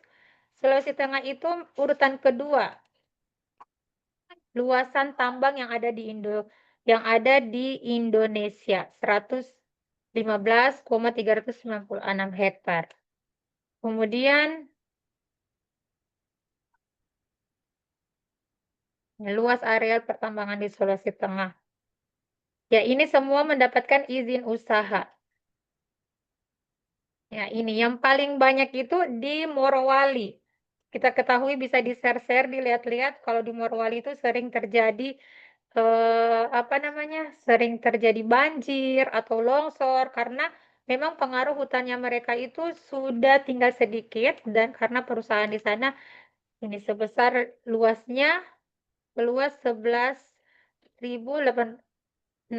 Speaker 6: Sulawesi Tengah itu urutan kedua. Luasan tambang yang ada di Indonesia 115,396 hektar. Kemudian luas areal pertambangan di Sulawesi Tengah. Ya, ini semua mendapatkan izin usaha. Ya, ini yang paling banyak itu di Morowali. Kita ketahui bisa di-share-share, dilihat-lihat kalau di Morowali itu sering terjadi sering terjadi banjir atau longsor karena memang pengaruh hutannya mereka itu sudah tinggal sedikit dan karena perusahaan di sana ini sebesar luasnya Luas 11.881,39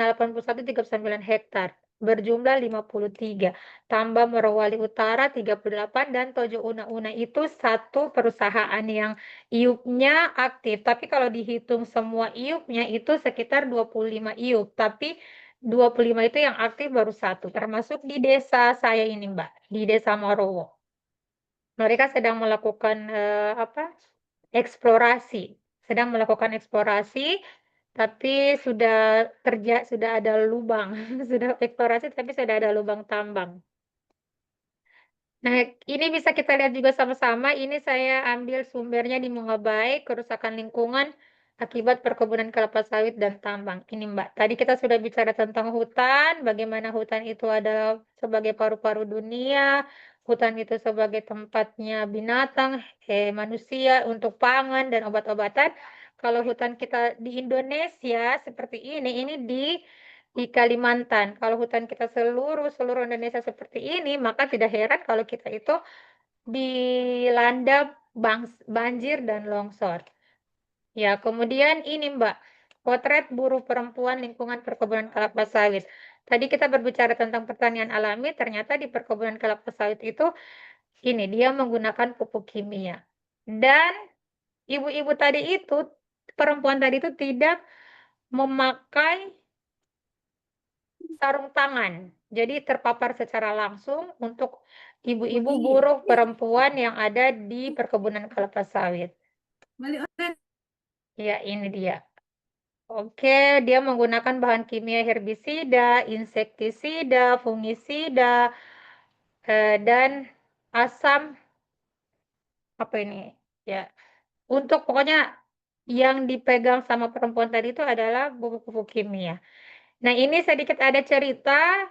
Speaker 6: hektar. Berjumlah 53. Tambah Morowali Utara 38 dan Tojo Una-Una itu satu perusahaan yang IUP-nya aktif. Tapi kalau dihitung semua IUP-nya itu sekitar 25 IUP. Tapi 25 itu yang aktif baru satu. Termasuk di desa saya ini, Mbak. Di desa Morowo. Mereka sedang melakukan eksplorasi. Sedang melakukan eksplorasi, tapi sudah ada lubang. Sudah eksplorasi tapi sudah ada lubang tambang. Nah, ini bisa kita lihat juga sama-sama. Ini saya ambil sumbernya di Mongabai, kerusakan lingkungan akibat perkebunan kelapa sawit dan tambang. Ini Mbak, tadi kita sudah bicara tentang hutan, bagaimana hutan itu adalah sebagai paru-paru dunia, hutan itu sebagai tempatnya binatang, manusia untuk pangan dan obat-obatan. Kalau hutan kita di Indonesia seperti ini di Kalimantan. Kalau hutan kita seluruh Indonesia seperti ini, maka tidak heran kalau kita itu dilanda banjir dan longsor. Ya, kemudian ini Mbak, potret buruh perempuan lingkungan perkebunan kelapa sawit. Tadi kita berbicara tentang pertanian alami, ternyata di perkebunan kelapa sawit itu ini dia menggunakan pupuk kimia. Dan ibu-ibu tadi itu, perempuan tadi itu tidak memakai sarung tangan. Jadi terpapar secara langsung untuk ibu-ibu buruh perempuan yang ada di perkebunan kelapa sawit. Ya, ini dia. Oke, dia menggunakan bahan kimia herbisida, insektisida, fungisida, dan asam apa ini? Ya, untuk pokoknya yang dipegang sama perempuan tadi itu adalah pupuk-pupuk kimia. Nah, ini sedikit ada cerita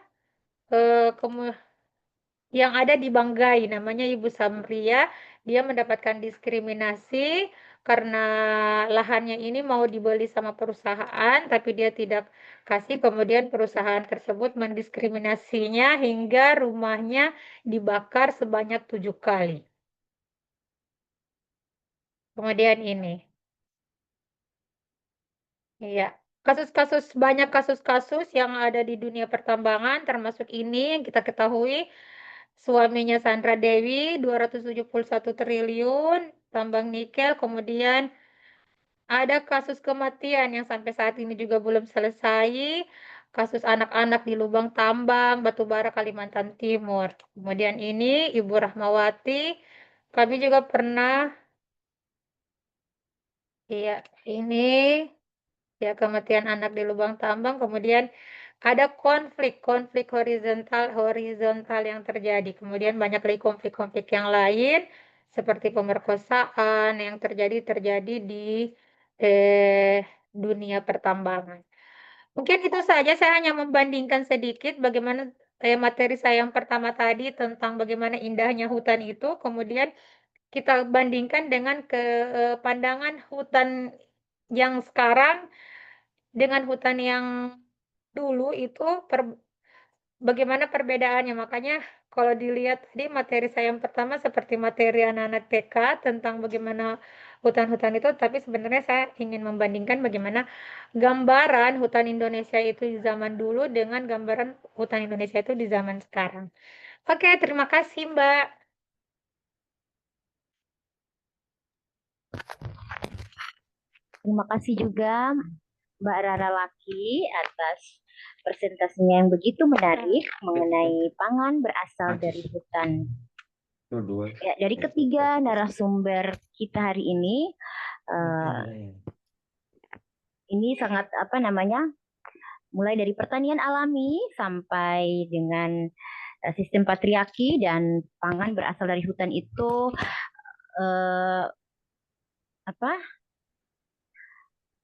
Speaker 6: yang ada di Banggai, namanya Ibu Samria. Dia mendapatkan diskriminasi karena lahannya ini mau dibeli sama perusahaan, tapi dia tidak kasih. Kemudian perusahaan tersebut mendiskriminasinya hingga rumahnya dibakar sebanyak 7 kali. Kemudian ini. Iya, banyak kasus-kasus yang ada di dunia pertambangan, termasuk ini yang kita ketahui, suaminya Sandra Dewi, 271 triliun, tambang nikel, kemudian ada kasus kematian yang sampai saat ini juga belum selesai, kasus anak-anak di lubang tambang, batubara Kalimantan Timur. Kemudian ini Ibu Rahmawati, kami juga pernah, iya, ini ya kematian anak di lubang tambang, kemudian ada konflik horizontal yang terjadi, kemudian banyak lagi konflik-konflik yang lain seperti pemerkosaan yang terjadi di dunia pertambangan. Mungkin itu saja, saya hanya membandingkan sedikit bagaimana materi saya yang pertama tadi tentang bagaimana indahnya hutan itu, kemudian kita bandingkan dengan pandangan hutan yang sekarang dengan hutan yang dulu itu bagaimana perbedaannya. Makanya kalau dilihat tadi materi saya yang pertama seperti materi anak-anak TK tentang bagaimana hutan-hutan itu, tapi sebenarnya saya ingin membandingkan bagaimana gambaran hutan Indonesia itu di zaman dulu dengan gambaran hutan Indonesia itu di zaman sekarang. Oke, terima kasih Mbak.
Speaker 2: Terima kasih juga Mbak Rara Laki atas presentasinya yang begitu menarik mengenai pangan berasal dari hutan. Ya, dari ketiga narasumber kita hari ini sangat mulai dari pertanian alami sampai dengan sistem patriarki dan pangan berasal dari hutan itu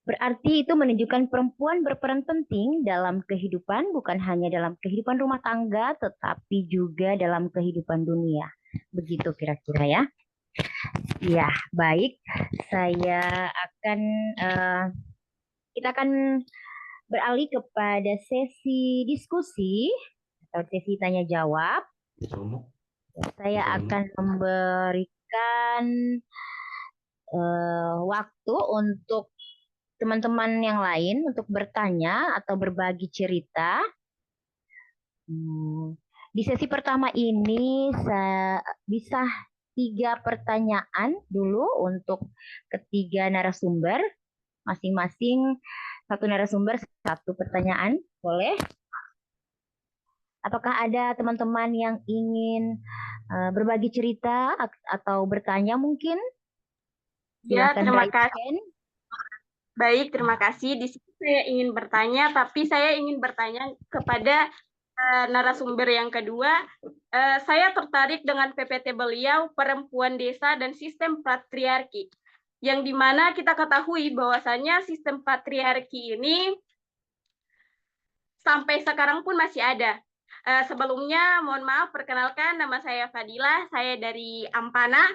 Speaker 2: berarti itu menunjukkan perempuan berperan penting dalam kehidupan, bukan hanya dalam kehidupan rumah tangga, tetapi juga dalam kehidupan dunia. Begitu kira-kira ya. Ya, baik. Kita akan beralih kepada sesi diskusi atau sesi tanya jawab. Saya akan memberikan waktu untuk teman-teman yang lain untuk bertanya atau berbagi cerita. Di sesi pertama ini saya bisa 3 pertanyaan dulu untuk ketiga narasumber. Masing-masing satu narasumber 1 pertanyaan, boleh? Apakah ada teman-teman yang ingin berbagi cerita atau bertanya mungkin?
Speaker 8: Ya,
Speaker 2: Silahkan
Speaker 8: terima
Speaker 2: raise
Speaker 8: kasih.
Speaker 2: hand.
Speaker 8: Baik, terima kasih. Di sini saya ingin bertanya, tapi saya ingin bertanya kepada narasumber yang kedua. Saya tertarik dengan PPT beliau, Perempuan Desa dan Sistem Patriarki. Yang dimana kita ketahui bahwasanya sistem patriarki ini sampai sekarang pun masih ada. Sebelumnya, mohon maaf, perkenalkan nama saya Fadila, saya dari Ampana,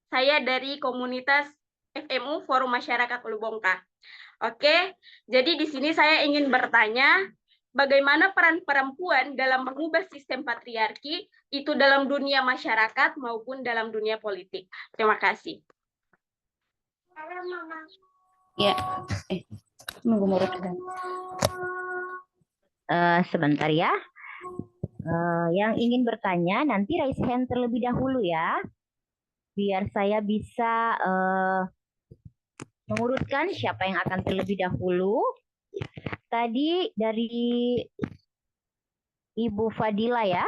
Speaker 8: saya dari komunitas FMU, Forum Masyarakat Ulu Bongkah. Oke, jadi di sini saya ingin bertanya, bagaimana peran perempuan dalam mengubah sistem patriarki, itu dalam dunia masyarakat maupun dalam dunia politik. Terima kasih.
Speaker 5: Ya, nunggu murid kan.
Speaker 2: Sebentar ya. Yang ingin bertanya nanti raise hand terlebih dahulu ya, biar saya bisa mengurutkan siapa yang akan terlebih dahulu. Tadi dari Ibu Fadila ya,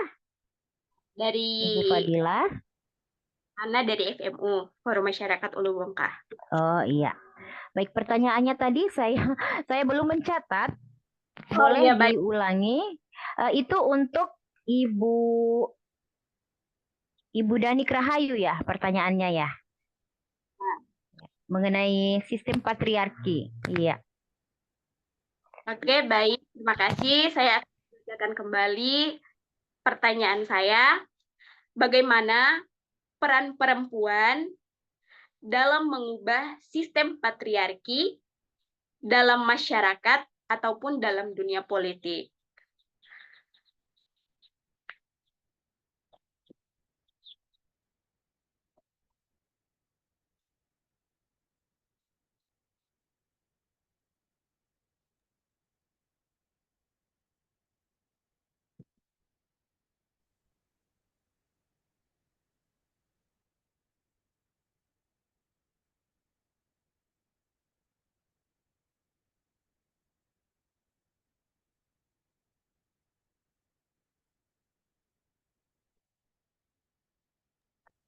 Speaker 8: Dari
Speaker 2: Ibu Fadila.
Speaker 8: Ana dari FMU, Forum Masyarakat Ulu Bongkah.
Speaker 2: Oh iya, baik, pertanyaannya tadi saya belum mencatat.
Speaker 8: Oh
Speaker 2: Boleh
Speaker 8: iya, baik.
Speaker 2: diulangi? Itu untuk Ibu Danik Rahayu ya pertanyaannya ya, mengenai sistem patriarki. Iya.
Speaker 8: Oke, baik. Terima kasih. Saya akan mengerjakan kembali pertanyaan saya. Bagaimana peran perempuan dalam mengubah sistem patriarki dalam masyarakat ataupun dalam dunia politik?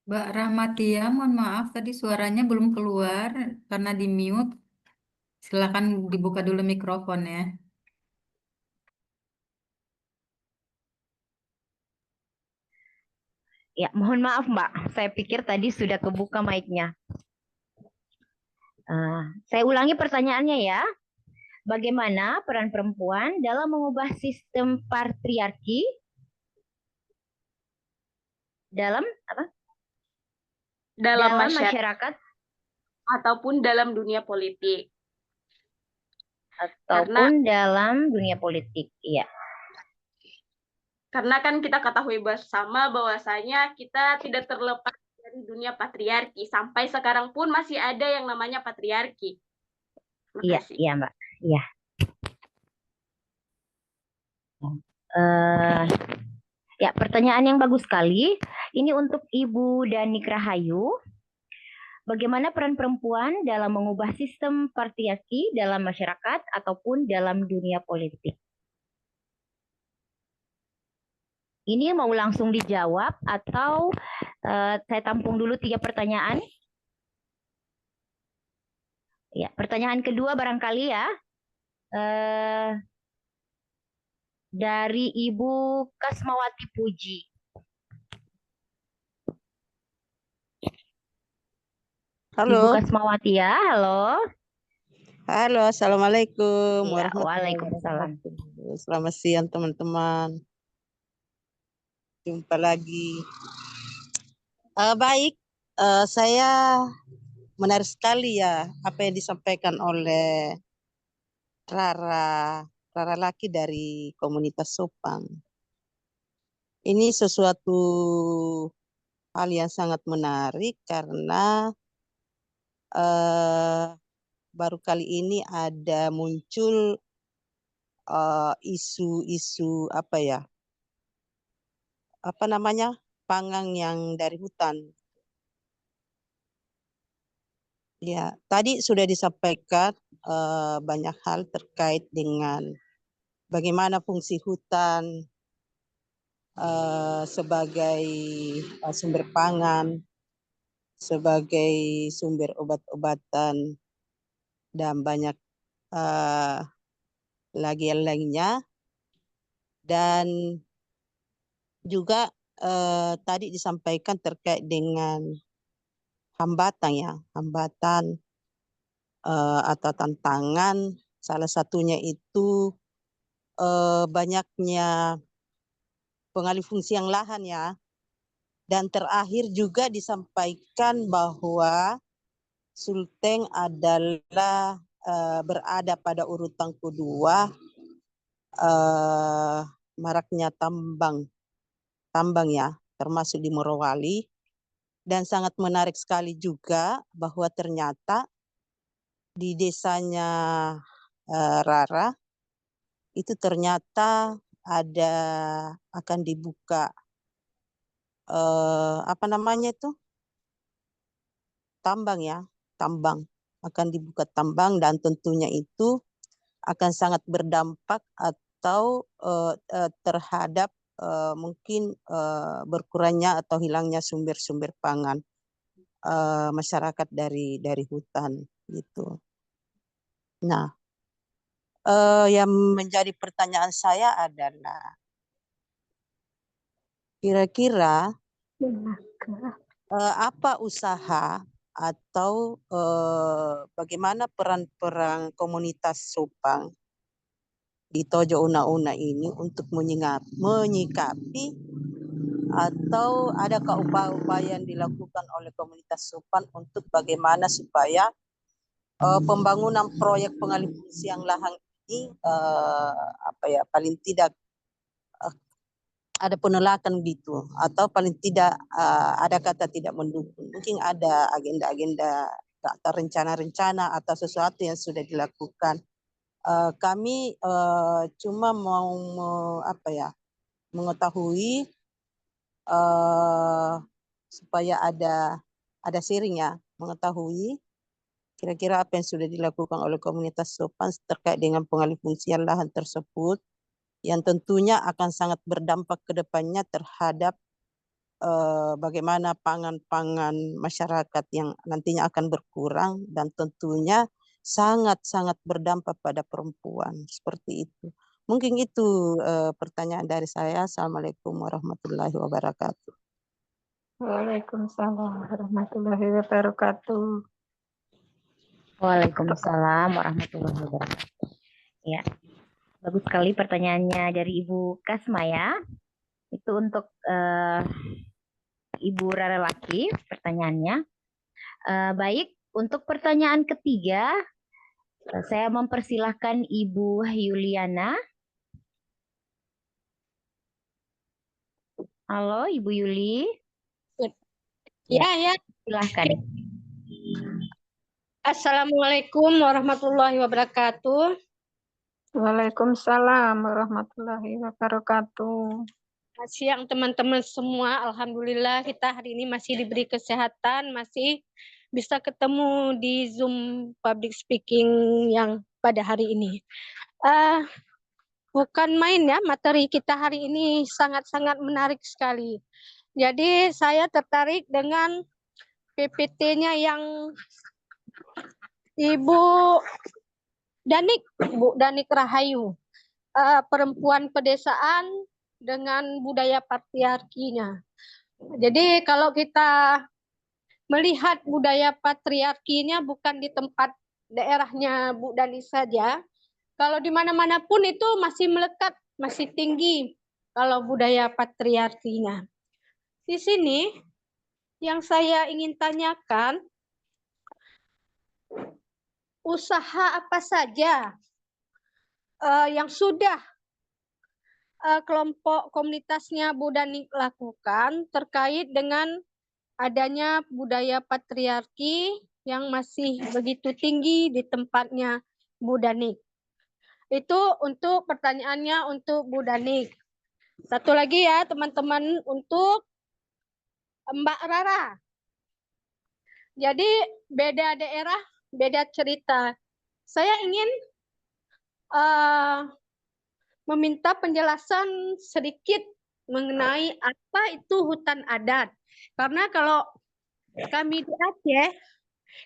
Speaker 1: Mbak Rahmatia, mohon maaf tadi suaranya belum keluar karena di mute. Silakan dibuka dulu mikrofon ya.
Speaker 2: Ya, mohon maaf Mbak, saya pikir tadi sudah kebuka mic-nya. Saya ulangi pertanyaannya ya. Bagaimana peran perempuan dalam mengubah sistem patriarki dalam apa?
Speaker 8: Dalam
Speaker 2: Dalam
Speaker 8: masyarakat
Speaker 2: masyarakat
Speaker 8: ataupun dalam dunia politik.
Speaker 2: ataupun dalam dunia politik. Iya.
Speaker 8: Karena kan kita ketahui bersama bahwasanya kita tidak terlepas dari dunia patriarki. Sampai sekarang pun masih ada yang namanya patriarki. Terima
Speaker 2: Iya,
Speaker 8: kasih.
Speaker 2: iya Mbak. Iya. Ya, pertanyaan yang bagus sekali. Ini untuk Ibu Danik Rahayu. Bagaimana peran perempuan dalam mengubah sistem patriarki dalam masyarakat ataupun dalam dunia politik? Ini mau langsung dijawab atau saya tampung dulu 3 pertanyaan? Ya, pertanyaan kedua barangkali ya. Dari Ibu Kasmawati Puji.
Speaker 9: Halo.
Speaker 2: Ibu Kasmawati ya, halo.
Speaker 9: Halo, Assalamualaikum
Speaker 2: Ya,
Speaker 9: warahmatullahi
Speaker 2: waalaikumsalam.
Speaker 9: wabarakatuh. Selamat siang teman-teman. Jumpa lagi. Baik, saya menarik sekali ya apa yang disampaikan oleh Rara Laki dari komunitas Sopang. Ini sesuatu hal yang sangat menarik karena baru kali ini ada muncul isu-isu pangan yang dari hutan. Ya, tadi sudah disampaikan banyak hal terkait dengan bagaimana fungsi hutan sebagai sumber pangan, sebagai sumber obat-obatan, dan banyak lagi yang lainnya. Dan juga tadi disampaikan terkait dengan hambatan atau tantangan. Salah satunya itu banyaknya pengalih fungsian lahan ya. Dan terakhir juga disampaikan bahwa Sulteng adalah berada pada urutan kedua maraknya tambang ya, termasuk di Morowali. Dan sangat menarik sekali juga bahwa ternyata di desanya Rara itu ternyata akan dibuka tambang akan dibuka tambang, dan tentunya itu akan sangat berdampak atau terhadap mungkin berkurangnya atau hilangnya sumber-sumber pangan masyarakat dari hutan gitu. Nah, yang menjadi pertanyaan saya adalah kira-kira apa usaha atau bagaimana peran komunitas Supang di Tojo Una-Una ini untuk menyikapi atau adakah upaya-upaya yang dilakukan oleh komunitas Supang untuk bagaimana supaya pembangunan proyek pengalih fungsian lahan ini paling tidak ada penolakan gitu, atau paling tidak ada kata tidak mendukung. Mungkin ada agenda-agenda atau rencana-rencana atau sesuatu yang sudah dilakukan. Kami cuma mau mengetahui supaya ada sharing ya, mengetahui kira-kira apa yang sudah dilakukan oleh komunitas Supang terkait dengan pengalih fungsian lahan tersebut, yang tentunya akan sangat berdampak ke depannya terhadap bagaimana pangan-pangan masyarakat yang nantinya akan berkurang, dan tentunya sangat-sangat berdampak pada perempuan. Seperti itu. Mungkin itu pertanyaan dari saya. Assalamualaikum warahmatullahi wabarakatuh.
Speaker 6: Waalaikumsalam warahmatullahi wabarakatuh.
Speaker 2: Waalaikumsalam warahmatullahi wabarakatuh. Ya, bagus sekali pertanyaannya dari Ibu Kasma ya. Itu untuk Ibu Rara Laki pertanyaannya. Baik, untuk pertanyaan ketiga, saya mempersilahkan Ibu Yuliana. Halo, Ibu Yuli.
Speaker 10: Ya.
Speaker 2: Silahkan.
Speaker 10: Assalamualaikum warahmatullahi wabarakatuh.
Speaker 6: Waalaikumsalam warahmatullahi wabarakatuh.
Speaker 10: Siang teman-teman semua, alhamdulillah kita hari ini masih diberi kesehatan, masih bisa ketemu di Zoom public speaking yang pada hari ini. Bukan main ya, materi kita hari ini sangat-sangat menarik sekali. Jadi saya tertarik dengan PPT-nya yang Ibu Danik Rahayu, perempuan pedesaan dengan budaya patriarkinya. Jadi kalau kita melihat budaya patriarkinya bukan di tempat daerahnya Bu Dani saja, kalau di mana-mana pun itu masih melekat, masih tinggi kalau budaya patriarkinya. Di sini yang saya ingin tanyakan, usaha apa saja yang sudah kelompok komunitasnya Bu Dani lakukan terkait dengan adanya budaya patriarki yang masih begitu tinggi di tempatnya Bu Danik. Itu untuk pertanyaannya untuk Bu Danik. Satu lagi ya teman-teman untuk Mbak Rara. Jadi beda daerah, beda cerita. Saya ingin meminta penjelasan sedikit mengenai apa itu hutan adat. Karena kalau kami di Aceh,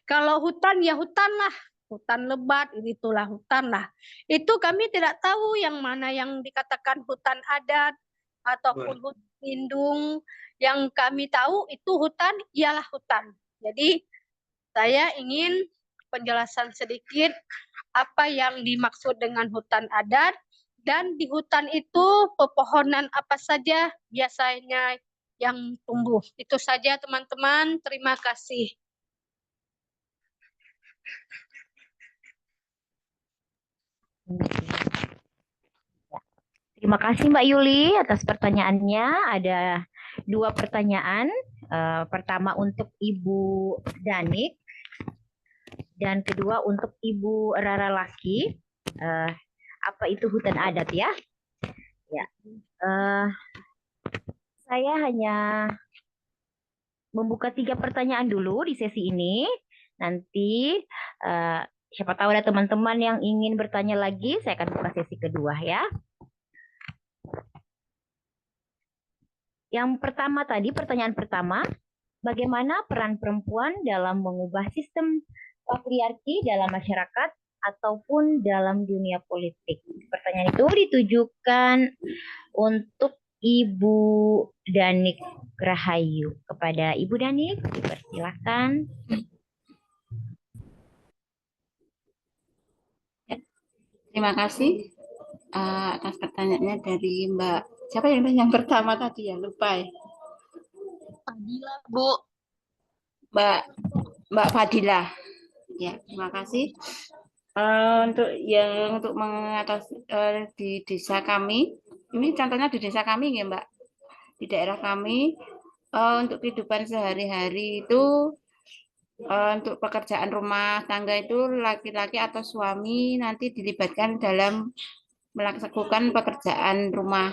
Speaker 10: kalau hutan ya hutan lah, hutan lebat, itulah hutan lah. Itu kami tidak tahu yang mana yang dikatakan hutan adat ataupun hutan lindung. Yang kami tahu itu hutan ialah hutan. Jadi saya ingin penjelasan sedikit apa yang dimaksud dengan hutan adat, dan di hutan itu pepohonan apa saja biasanya yang tumbuh. Itu saja teman-teman, terima kasih.
Speaker 2: Terima kasih Mbak Yuli atas pertanyaannya. Ada 2 pertanyaan. Pertama untuk Ibu Danik dan kedua untuk Ibu Rara Laki. Apa itu hutan adat ya? Ya. Saya hanya membuka 3 pertanyaan dulu di sesi ini. Nanti siapa tahu ada teman-teman yang ingin bertanya lagi, saya akan buka sesi kedua ya. Yang pertama tadi, pertanyaan pertama, bagaimana peran perempuan dalam mengubah sistem patriarki dalam masyarakat ataupun dalam dunia politik? Pertanyaan itu ditujukan untuk Ibu Danik Rahayu. Kepada Ibu Danik, dipersilakan.
Speaker 5: Terima kasih atas pertanyaannya dari Mbak. Siapa yang pertama tadi ya? Lupa ya.
Speaker 10: Fadila, Bu.
Speaker 5: Mbak Fadila. Ya, terima kasih. Untuk mengatasi di desa kami, ini contohnya di desa kami ya Mbak, di daerah kami, untuk kehidupan sehari-hari itu, untuk pekerjaan rumah tangga itu laki-laki atau suami nanti dilibatkan dalam melakukan pekerjaan rumah,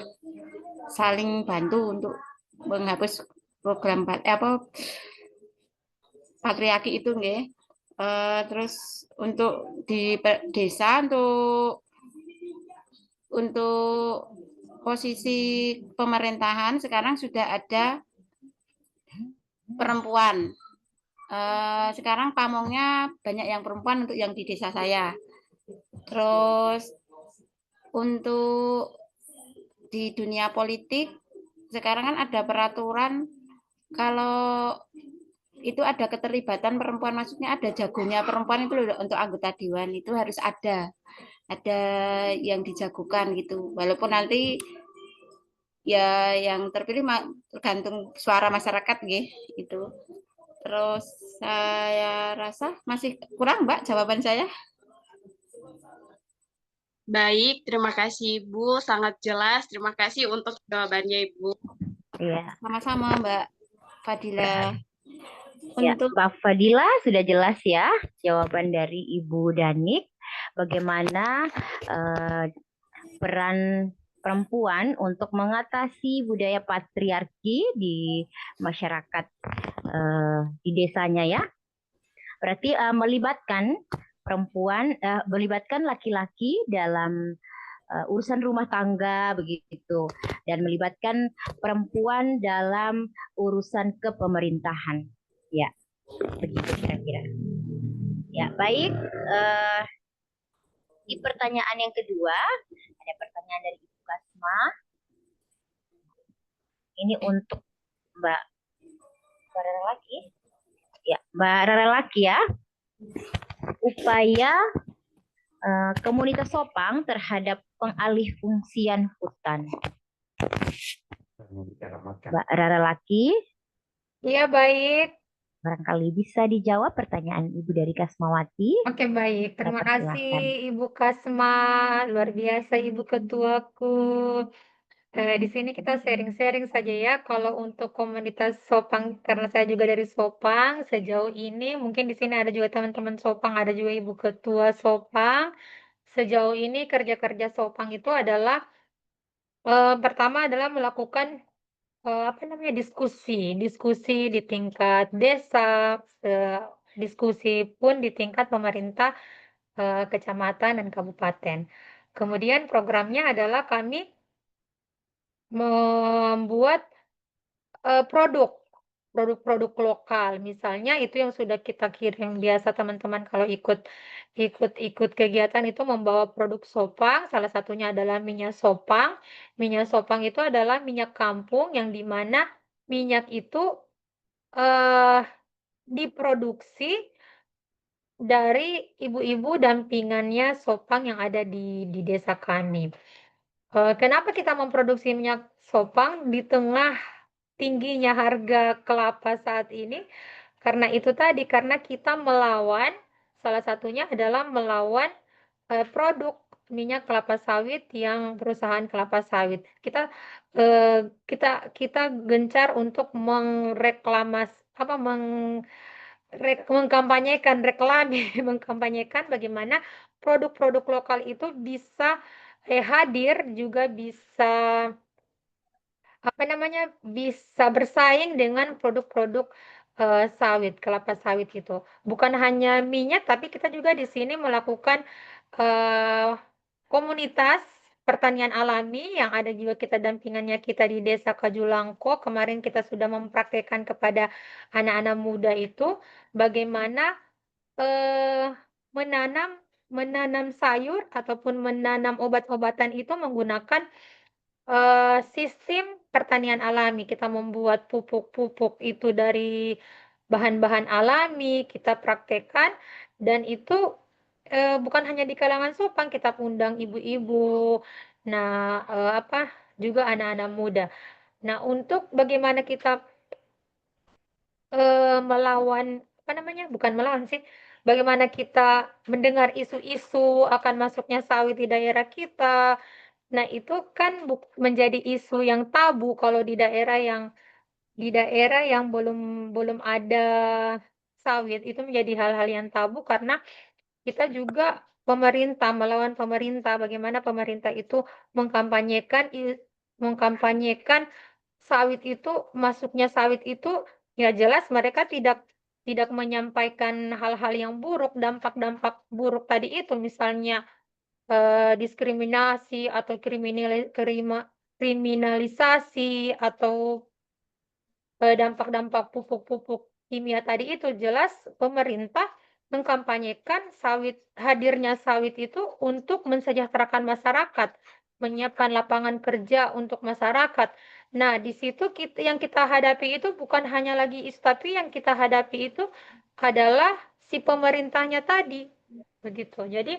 Speaker 5: saling bantu untuk menghapus program patriarki itu nggih. Terus untuk di desa untuk posisi pemerintahan sekarang sudah ada perempuan. Sekarang pamongnya banyak yang perempuan untuk yang di desa saya. Terus untuk di dunia politik sekarang kan ada peraturan kalau itu ada keterlibatan perempuan, maksudnya ada jagonya perempuan itu untuk anggota dewan itu harus ada yang dijagokan gitu, walaupun nanti ya yang terpilih tergantung suara masyarakat gitu. Terus saya rasa masih kurang Mbak jawaban saya.
Speaker 8: Baik, terima kasih Ibu, sangat jelas. Terima kasih untuk jawabannya Ibu.
Speaker 2: Iya.
Speaker 5: Sama-sama Mbak Fadila.
Speaker 2: Ya, Mbak Fadila sudah jelas ya jawaban dari Ibu Danik. Bagaimana peran perempuan untuk mengatasi budaya patriarki di masyarakat di desanya ya. Berarti melibatkan perempuan, melibatkan laki-laki dalam urusan rumah tangga begitu, dan melibatkan perempuan dalam urusan kepemerintahan. Ya, begitu kira-kira. Ya, baik. Di pertanyaan yang kedua, ada pertanyaan dari Ibu Kasma. Ini untuk Mbak Rara Laki. Ya, Mbak Rara Laki ya. Upaya komunitas Sopang terhadap pengalihfungsian hutan. Mbak Rara Laki.
Speaker 6: Iya, baik.
Speaker 2: Barangkali bisa dijawab pertanyaan Ibu dari Kasmawati.
Speaker 6: Oke, baik. Terima kasih
Speaker 2: Silakan.
Speaker 6: Ibu Kasma. Luar biasa Ibu Ketuaku. Di sini kita sharing-sharing saja ya. Kalau untuk komunitas Sopang, karena saya juga dari Sopang, sejauh ini mungkin di sini ada juga teman-teman Sopang, ada juga Ibu Ketua Sopang. Sejauh ini kerja-kerja Sopang itu adalah pertama adalah melakukan apa namanya diskusi di tingkat desa, diskusi pun di tingkat pemerintah kecamatan dan kabupaten. Kemudian programnya adalah kami membuat produk lokal. Misalnya itu yang sudah kita kirim biasa teman-teman kalau ikut kegiatan itu membawa produk Sopang, salah satunya adalah minyak Sopang. Minyak Sopang itu adalah minyak kampung yang di mana minyak itu eh, diproduksi dari ibu-ibu dampingannya Sopang yang ada di desa kami. Kenapa kita memproduksi minyak Sopang di tengah tingginya harga kelapa saat ini? Karena itu tadi, karena kita melawan, salah satunya adalah melawan produk minyak kelapa sawit yang perusahaan kelapa sawit. Kita gencar untuk mengkampanyekan mengkampanyekan bagaimana produk-produk lokal itu bisa hadir juga bisa apa namanya bisa bersaing dengan produk-produk sawit kelapa sawit itu. Bukan hanya minyak, tapi kita juga di sini melakukan komunitas pertanian alami yang ada juga kita dampingannya kita di Desa Kajulangko. Kemarin kita sudah mempraktekkan kepada anak-anak muda itu bagaimana menanam sayur ataupun menanam obat-obatan itu menggunakan sistem pertanian alami. Kita membuat pupuk-pupuk itu dari bahan-bahan alami, kita praktekkan dan itu bukan hanya di kalangan Sopang, kita undang ibu-ibu, nah juga anak-anak muda. Nah, untuk bagaimana kita melawan bukan melawan sih, bagaimana kita mendengar isu-isu akan masuknya sawit di daerah kita. Nah, itu kan menjadi isu yang tabu kalau di daerah yang belum ada sawit, itu menjadi hal-hal yang tabu karena kita juga melawan pemerintah, bagaimana pemerintah itu mengkampanyekan sawit itu, masuknya sawit itu, ya jelas mereka tidak menyampaikan hal-hal yang buruk, dampak-dampak buruk tadi itu, misalnya diskriminasi atau kriminalisasi atau dampak-dampak pupuk-pupuk kimia tadi itu, jelas pemerintah mengkampanyekan hadirnya sawit itu untuk mensejahterakan masyarakat, menyiapkan lapangan kerja untuk masyarakat. Nah, di situ yang kita hadapi itu bukan hanya lagi isu, tapi yang kita hadapi itu adalah si pemerintahnya tadi. Begitu. Jadi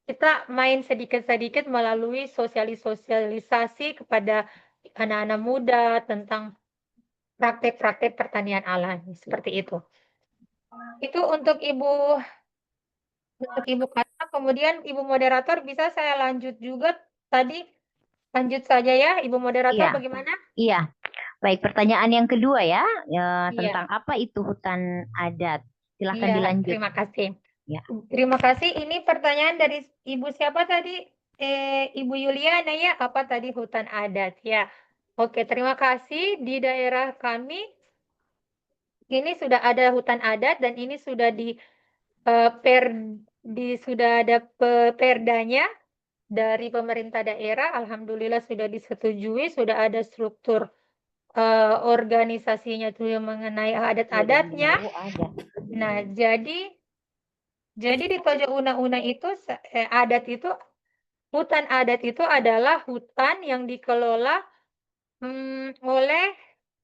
Speaker 6: kita main sedikit-sedikit melalui sosialisasi kepada anak-anak muda tentang praktek-praktek pertanian alami seperti itu. Itu untuk Ibu Kata. Kemudian Ibu moderator bisa saya lanjut juga tadi. Lanjut saja ya, Ibu moderator,
Speaker 2: Iya.
Speaker 6: bagaimana?
Speaker 2: Iya. Baik, pertanyaan yang kedua ya,
Speaker 6: Iya.
Speaker 2: tentang apa itu hutan adat. Silakan
Speaker 6: Iya,
Speaker 2: dilanjut.
Speaker 6: terima kasih.
Speaker 2: Ya.
Speaker 6: Terima kasih. Ini pertanyaan dari Ibu siapa tadi? Ibu Yuliana ya, apa tadi hutan adat ya? Oke, terima kasih. Di daerah kami ini sudah ada hutan adat dan ini sudah sudah ada perdanya dari pemerintah daerah. Alhamdulillah sudah disetujui, sudah ada struktur organisasinya tuh yang mengenai adat-adatnya. Nah, jadi di Tojo Una-Una itu hutan adat itu adalah hutan yang dikelola oleh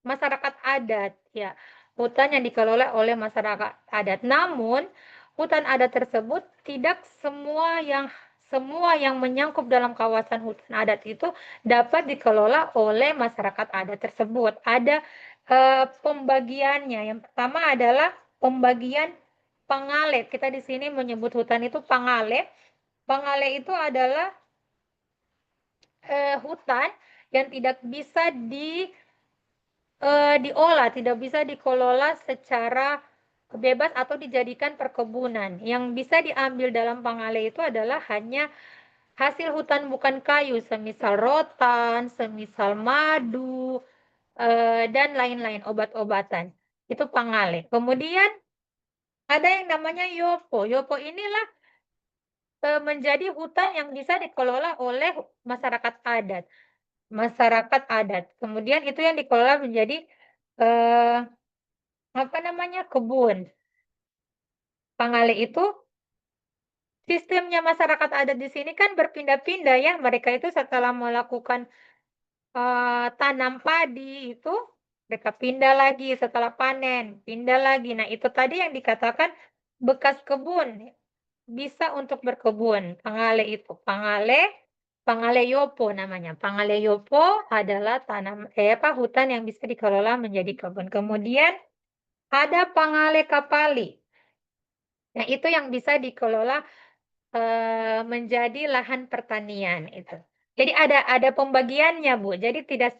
Speaker 6: masyarakat adat ya. Hutan yang dikelola oleh masyarakat adat. Namun hutan adat tersebut tidak semua yang menyangkut dalam kawasan hutan adat itu dapat dikelola oleh masyarakat adat tersebut. Ada pembagiannya. Yang pertama adalah pembagian pangalet. Kita di sini menyebut hutan itu pangalet. Pangalet itu adalah hutan yang tidak bisa diolah, tidak bisa dikelola secara bebas atau dijadikan perkebunan. Yang bisa diambil dalam pangale itu adalah hanya hasil hutan bukan kayu, semisal rotan, semisal madu, dan lain-lain, obat-obatan. Itu pangale. Kemudian ada yang namanya yopo. Yopo inilah menjadi hutan yang bisa dikelola oleh masyarakat adat. Masyarakat adat. Kemudian itu yang dikelola menjadi kebun. Pangale itu sistemnya masyarakat adat di sini kan berpindah-pindah ya. Mereka itu setelah melakukan tanam padi itu mereka pindah lagi setelah panen, pindah lagi. Nah, itu tadi yang dikatakan bekas kebun. Bisa untuk berkebun. Pangale itu, pangale yopo namanya. Pangale yopo adalah hutan yang bisa dikelola menjadi kebun. Kemudian ada pangale kapali. Nah, itu yang bisa dikelola menjadi lahan pertanian itu. Jadi ada pembagiannya, Bu. Jadi tidak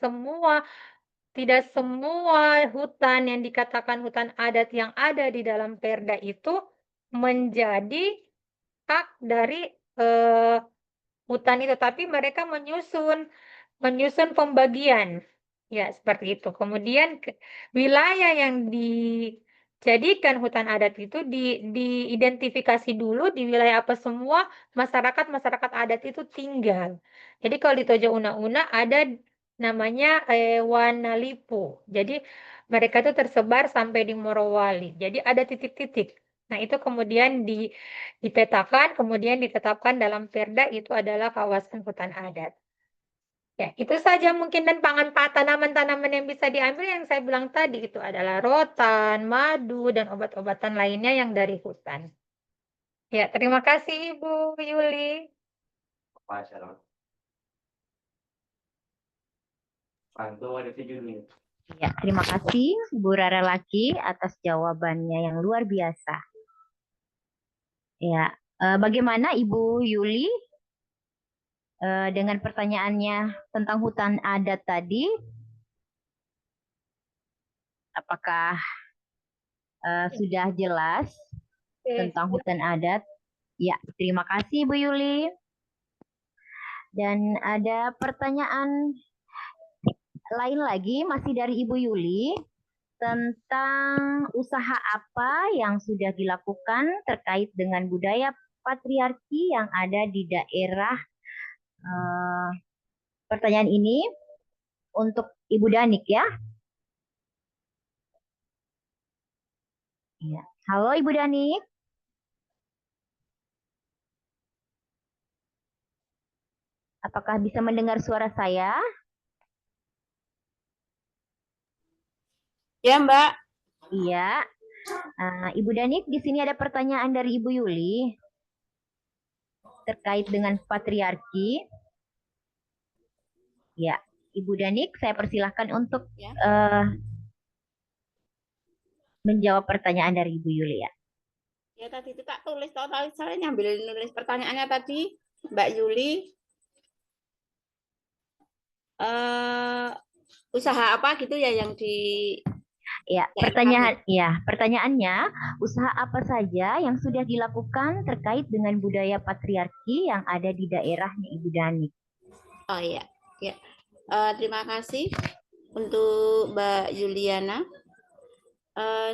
Speaker 6: semua hutan yang dikatakan hutan adat yang ada di dalam Perda itu menjadi hak dari hutan itu, tapi mereka menyusun pembagian. Ya, seperti itu. Kemudian wilayah yang dijadikan hutan adat itu diidentifikasi dulu di wilayah apa semua masyarakat adat itu tinggal. Jadi kalau di Tojo Una-Una ada namanya Wanalipu. Jadi mereka itu tersebar sampai di Morowali. Jadi ada titik-titik. Nah, itu kemudian dipetakan, kemudian ditetapkan dalam Perda itu adalah kawasan hutan adat. Ya, itu saja mungkin, dan tanaman-tanaman yang bisa diambil yang saya bilang tadi itu adalah rotan, madu, dan obat-obatan lainnya yang dari hutan. Ya, terima kasih Ibu Yuli.
Speaker 2: Ya, terima kasih Bu Rara Laki atas jawabannya yang luar biasa. Ya, bagaimana Ibu Yuli dengan pertanyaannya tentang hutan adat tadi? Apakah sudah jelas tentang hutan adat? Ya, terima kasih Bu Yuli. Dan ada pertanyaan lain lagi masih dari Ibu Yuli tentang usaha apa yang sudah dilakukan terkait dengan budaya patriarki yang ada di daerah. Pertanyaan ini untuk Ibu Danik ya. Ya. Halo Ibu Danik. Apakah bisa mendengar suara saya?
Speaker 5: Ya, Mbak.
Speaker 2: Iya. Ibu Danik, di sini ada pertanyaan dari Ibu Yuli terkait dengan patriarki. Ya, Ibu Danik, saya persilahkan untuk menjawab pertanyaan dari Ibu Yuli ya.
Speaker 5: Ya, tadi itu tak tulis, saya nulis pertanyaannya tadi, Mbak Yuli. Usaha apa gitu ya yang di
Speaker 2: Ya, pertanyaannya, usaha apa saja yang sudah dilakukan terkait dengan budaya patriarki yang ada di daerahnya Ibu Danik?
Speaker 5: Oh iya, ya. Terima kasih untuk Mbak Yuliana.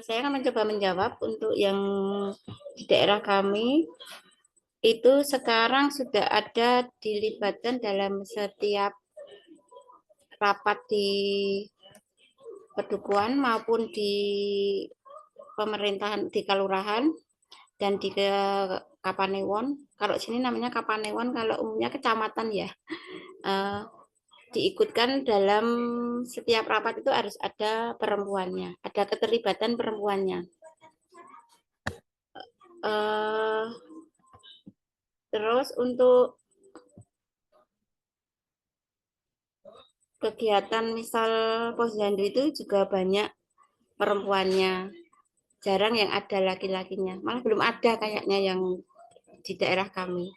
Speaker 5: Saya akan mencoba menjawab untuk yang di daerah kami. Itu sekarang sudah ada dilibatkan dalam setiap rapat di Pedukuhan maupun di pemerintahan di kelurahan dan di Kapanewon. Kalau sini namanya Kapanewon, kalau umumnya kecamatan ya. Diikutkan dalam setiap rapat itu harus ada perempuannya, ada keterlibatan perempuannya. Terus untuk kegiatan misal posyandu itu juga banyak perempuannya, jarang yang ada laki-lakinya, malah belum ada kayaknya yang di daerah kami.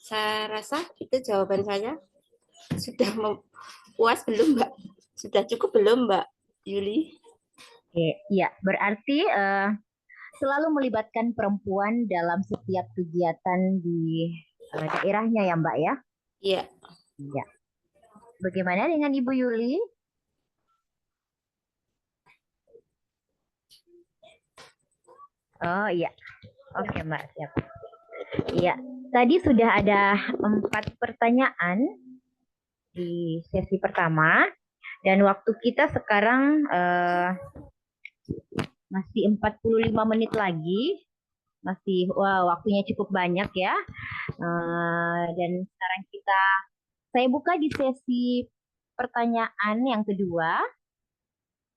Speaker 5: Saya rasa itu jawaban saya. Sudah puas belum, Mbak? Sudah cukup belum, Mbak Yuli?
Speaker 2: Iya, berarti selalu melibatkan perempuan dalam setiap kegiatan di daerahnya ya, Mbak ya?
Speaker 5: Iya.
Speaker 2: Iya. Bagaimana dengan Ibu Yuli? Oh iya, oke Mbak, siap. Iya, tadi sudah ada 4 pertanyaan di sesi pertama, dan waktu kita sekarang masih 45 menit lagi, masih waktunya cukup banyak ya. Dan sekarang saya buka di sesi pertanyaan yang kedua.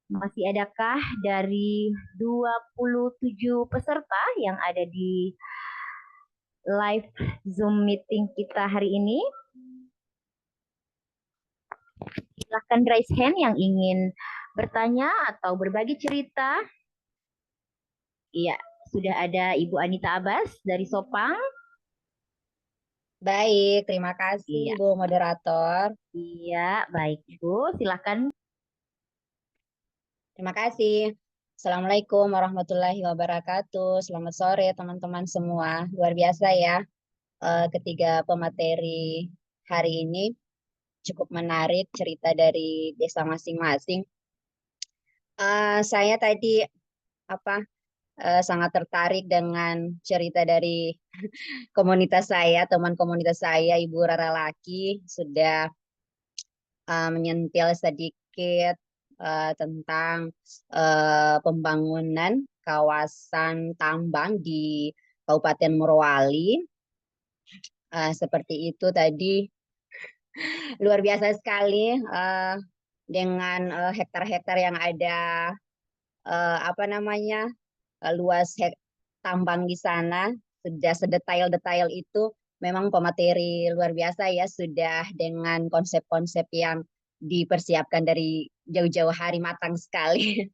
Speaker 2: Masih adakah dari 27 peserta yang ada di live Zoom meeting kita hari ini? Silahkan raise hand yang ingin bertanya atau berbagi cerita. Iya, sudah ada Ibu Anita Abbas dari Sopang.
Speaker 3: Baik, terima kasih
Speaker 2: Iya.
Speaker 3: Bu Moderator.
Speaker 2: Iya, baik Ibu, silahkan.
Speaker 3: Terima kasih. Assalamualaikum warahmatullahi wabarakatuh. Selamat sore teman-teman semua. Luar biasa ya. Ketiga pemateri hari ini cukup menarik cerita dari desa masing-masing. Saya tadi sangat tertarik dengan cerita dari komunitas saya, teman komunitas saya, Ibu Rara Laki, sudah menyentil sedikit tentang pembangunan kawasan tambang di Kabupaten Morowali. Seperti itu tadi, luar biasa sekali dengan hektar-hektar yang ada, luas tambang di sana, sudah sedetail-detail itu. Memang pemateri luar biasa ya, sudah dengan konsep-konsep yang dipersiapkan dari jauh-jauh hari, matang sekali.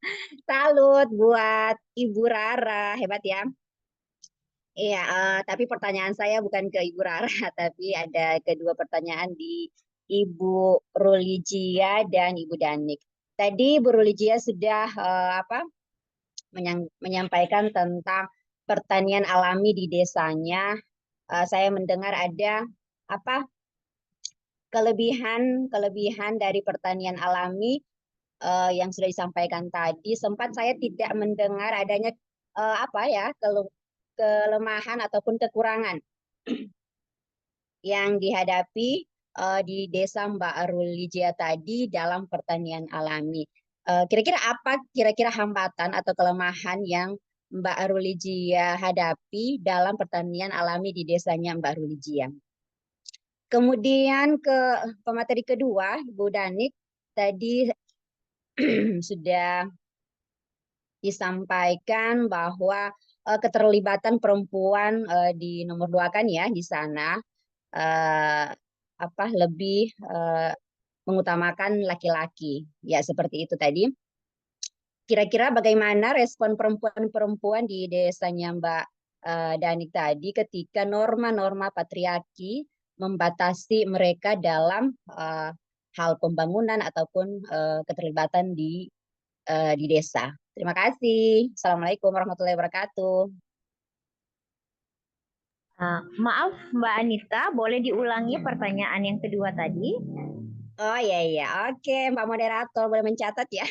Speaker 3: Salut buat Ibu Rara, hebat ya. Iya, tapi pertanyaan saya bukan ke Ibu Rara, tapi ada kedua pertanyaan di Ibu Rulijia dan Ibu Danik. Tadi Ibu Rulijia sudah menyampaikan tentang pertanian alami di desanya. Saya mendengar ada kelebihan dari pertanian alami yang sudah disampaikan tadi. Sempat saya tidak mendengar adanya kelemahan ataupun kekurangan yang dihadapi di desa Mbak Rulijia tadi dalam pertanian alami. Kira-kira apa hambatan atau kelemahan yang Mbak Rulijia hadapi dalam pertanian alami di desanya Mbak Rulijia? Kemudian ke pemateri kedua, Ibu Danik, tadi sudah disampaikan bahwa keterlibatan perempuan di nomor 2 kan ya di sana lebih mengutamakan laki-laki. Ya, seperti itu tadi. Kira-kira bagaimana respon perempuan-perempuan di desanya Mbak Danik tadi ketika norma-norma patriarki membatasi mereka dalam hal pembangunan ataupun keterlibatan di desa. Terima kasih. Assalamualaikum warahmatullahi wabarakatuh.
Speaker 2: Maaf Mbak Anita, boleh diulangi pertanyaan yang kedua tadi?
Speaker 3: Oh iya, oke Mbak Moderator, boleh mencatat ya.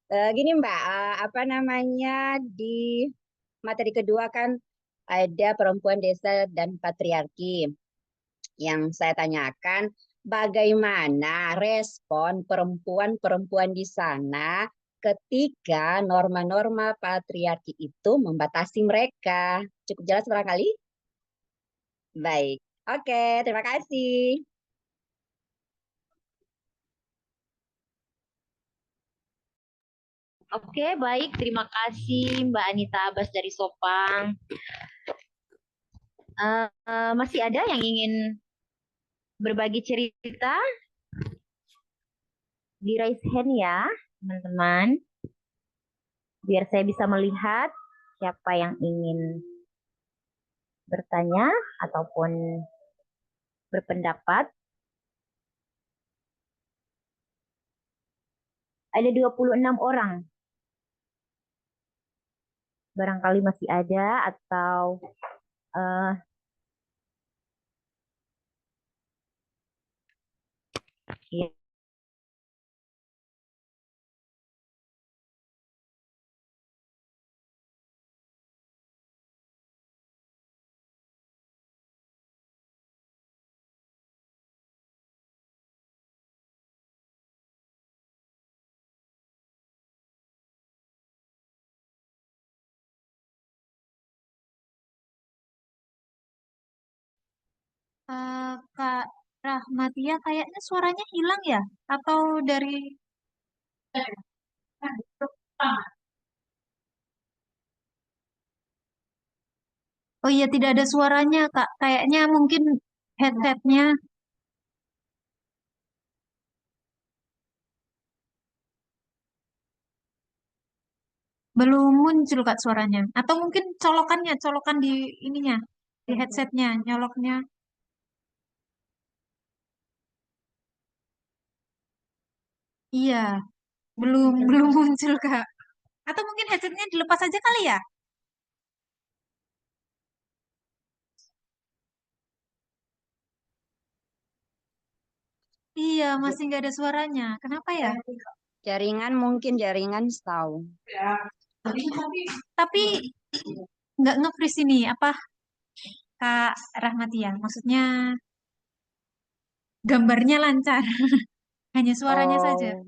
Speaker 3: Gini Mbak, di materi kedua kan ada perempuan desa dan patriarki. Yang saya tanyakan, bagaimana respon perempuan-perempuan di sana ketika norma-norma patriarki itu membatasi mereka? Cukup jelas barangkali? Baik, oke, terima kasih.
Speaker 2: Oke, baik. Terima kasih Mbak Anita Abbas dari Sopang. Masih ada yang ingin berbagi cerita? Di raise hand ya, teman-teman. Biar saya bisa melihat siapa yang ingin bertanya ataupun berpendapat? Ada 26 orang. Barangkali masih ada atau ya.
Speaker 11: Kak Rahmatia kayaknya suaranya hilang ya? Atau dari... Oh iya, tidak ada suaranya, Kak. Kayaknya mungkin headsetnya belum muncul, Kak, suaranya. Atau mungkin colokan di ininya, di headsetnya, nyoloknya. Iya, belum belum muncul, Kak. Atau mungkin headsetnya dilepas aja kali ya? Iya, masih nggak ada suaranya. Kenapa ya?
Speaker 3: Jaringan mungkin jaringan tahu.
Speaker 11: Tapi nggak nge-freeze ini, apa, Kak Rahmatia? Maksudnya gambarnya lancar, hanya suaranya saja.
Speaker 3: Oh,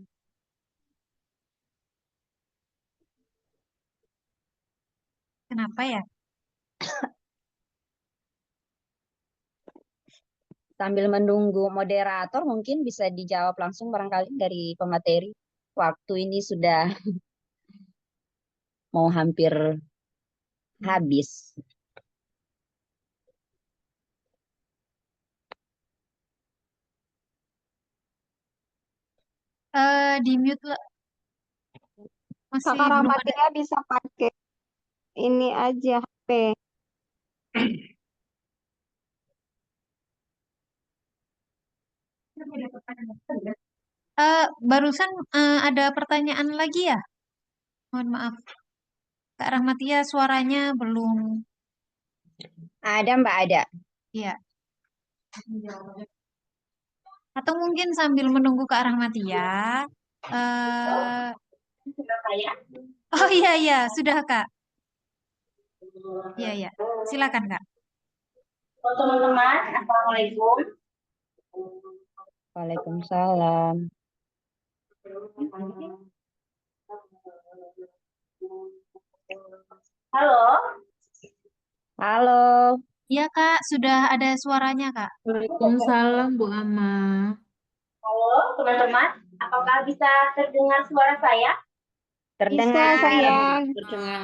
Speaker 11: Kenapa ya?
Speaker 3: sambil menunggu moderator mungkin bisa dijawab langsung barangkali dari pemateri. Waktu ini sudah mau hampir habis.
Speaker 11: Di mute lah. Masih
Speaker 10: Kakak
Speaker 11: belum ada.
Speaker 10: Rahmatia bisa pakai ini aja HP.
Speaker 11: Barusan ada pertanyaan lagi ya? Mohon maaf. Kak Rahmatia suaranya belum.
Speaker 3: Ada Mbak, ada.
Speaker 11: Ya. Atau mungkin sambil menunggu Kak Rahmatia. eh oh iya iya, sudah Kak. Iya iya. Silakan Kak.
Speaker 4: Teman-teman, Assalamualaikum.
Speaker 3: Waalaikumsalam.
Speaker 4: Halo.
Speaker 3: Halo.
Speaker 11: Iya Kak, sudah ada suaranya Kak.
Speaker 6: Waalaikumsalam Bu Ama.
Speaker 4: Halo, teman-teman. Apakah bisa terdengar suara saya?
Speaker 10: Bisa
Speaker 3: Terdengar.
Speaker 10: sayang.
Speaker 6: Terdengar.